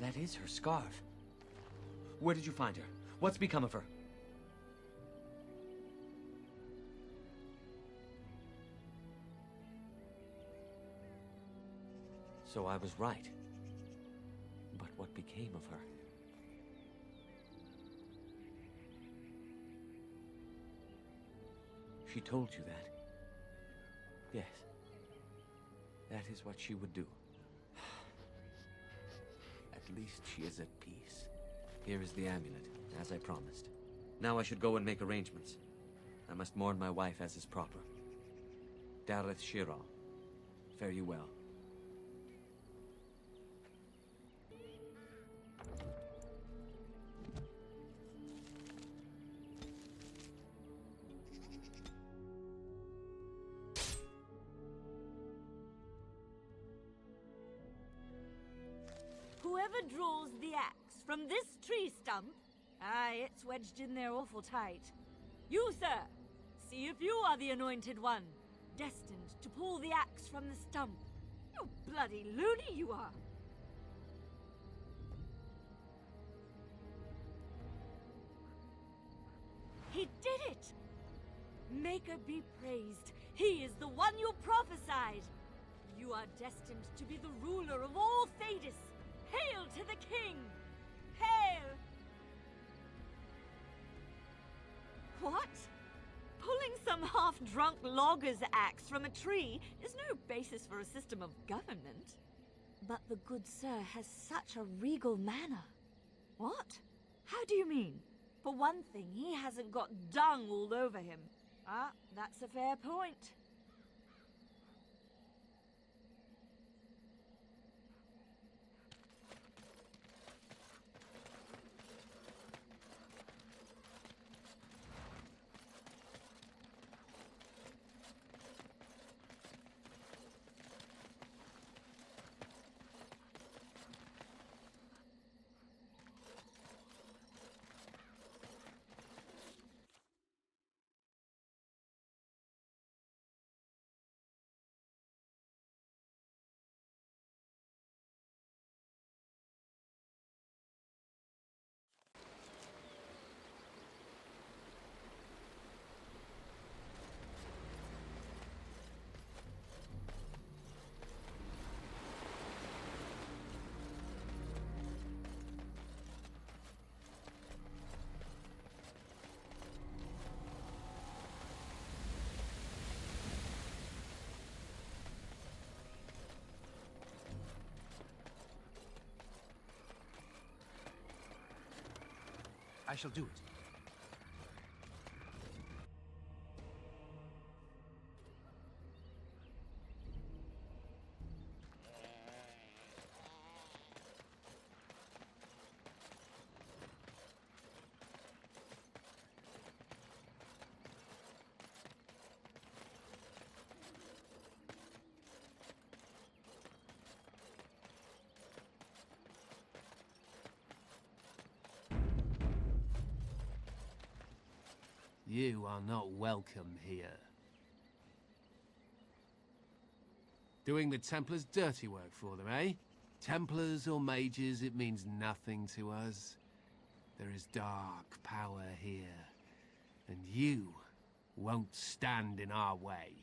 That is her scarf. Where did you find her? What's become of her? So I was right. But what became of her? She told you that? Yes. That is what she would do. At least she is at peace. Here is the amulet, as I promised. Now I should go and make arrangements. I must mourn my wife as is proper. Dareth Shira, fare you well. Whoever draws the axe from this tree stump? Aye, it's wedged in there awful tight. You, sir, see if you are the anointed one, destined to pull the axe from the stump. You bloody loony you are! He did it! Maker be praised. He is the one you prophesied. You are destined to be the ruler of all Thedas. Hail to the king! Hail! What? Pulling some half-drunk logger's axe from a tree is no basis for a system of government. But the good sir has such a regal manner. What? How do you mean? For one thing, he hasn't got dung all over him. Ah, that's a fair point. I shall do it. You are not welcome here. Doing the Templars' dirty work for them, eh? Templars or mages, it means nothing to us. There is dark power here, and you won't stand in our way.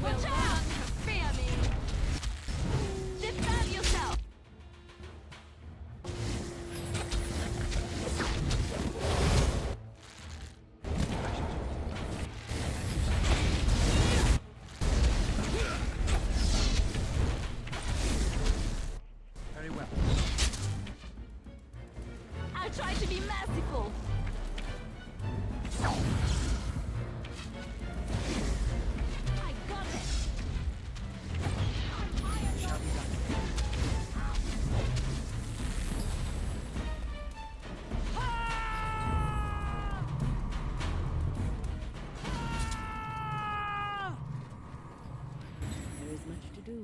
Watch out! Fear me! Defend yourself! Very well. I'll try to be merciful. I got it. There is much to do.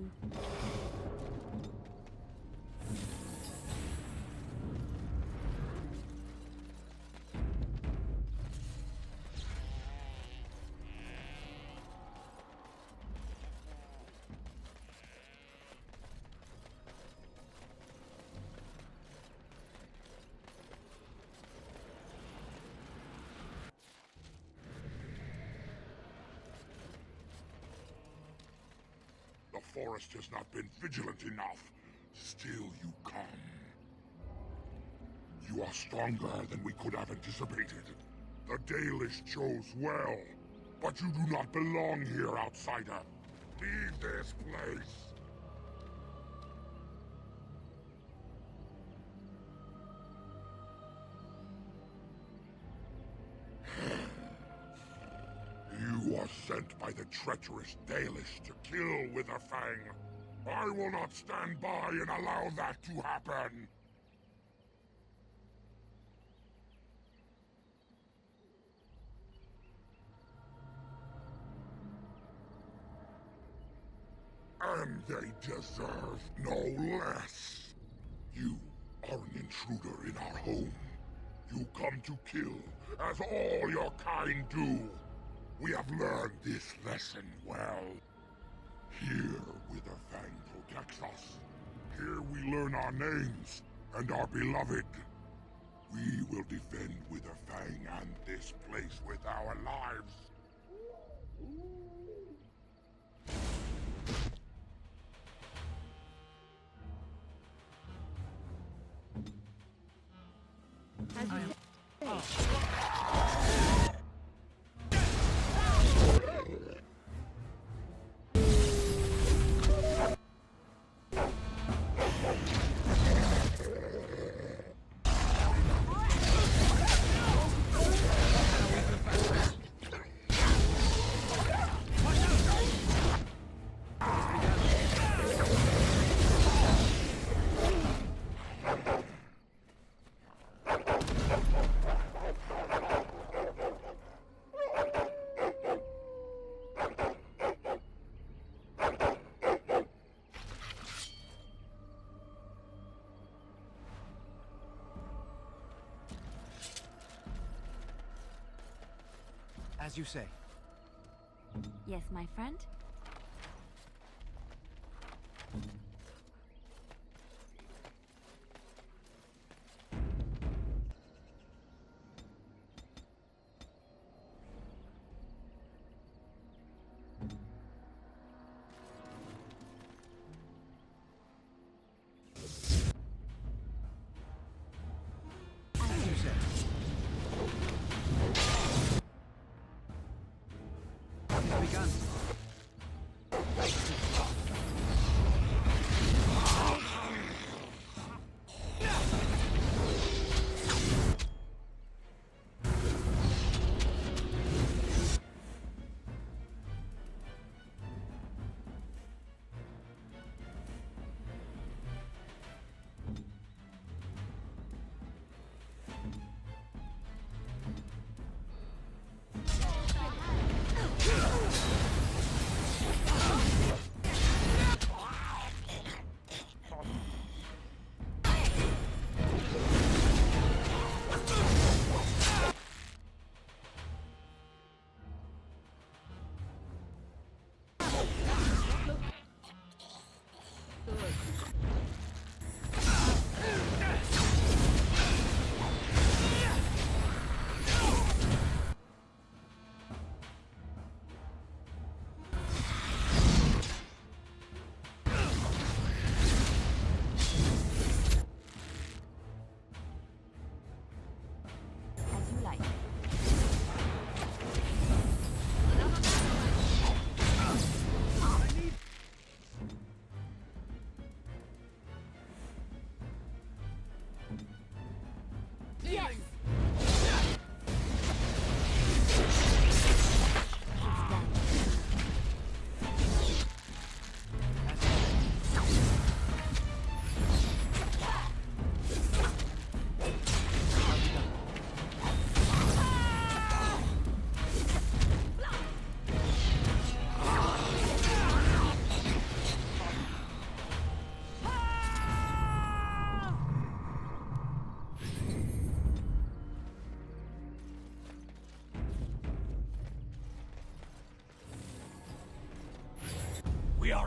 The forest has not been vigilant enough. Still you come. You are stronger than we could have anticipated. The Dalish chose well. But you do not belong here, outsider. Leave this place. You are sent by the treacherous Dalish to kill Witherfang. I will not stand by and allow that to happen. And they deserve no less. You are an intruder in our home. You come to kill, as all your kind do. We have learned this lesson well. Here, Witherfang protects us. Here we learn our names and are beloved. We will defend Witherfang and this place with our lives. As you say. Yes, my friend? As you say. It's begun.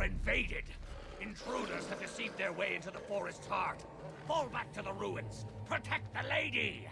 are invaded. Intruders have deceived their way into the forest's heart. Fall back to the ruins. Protect the lady!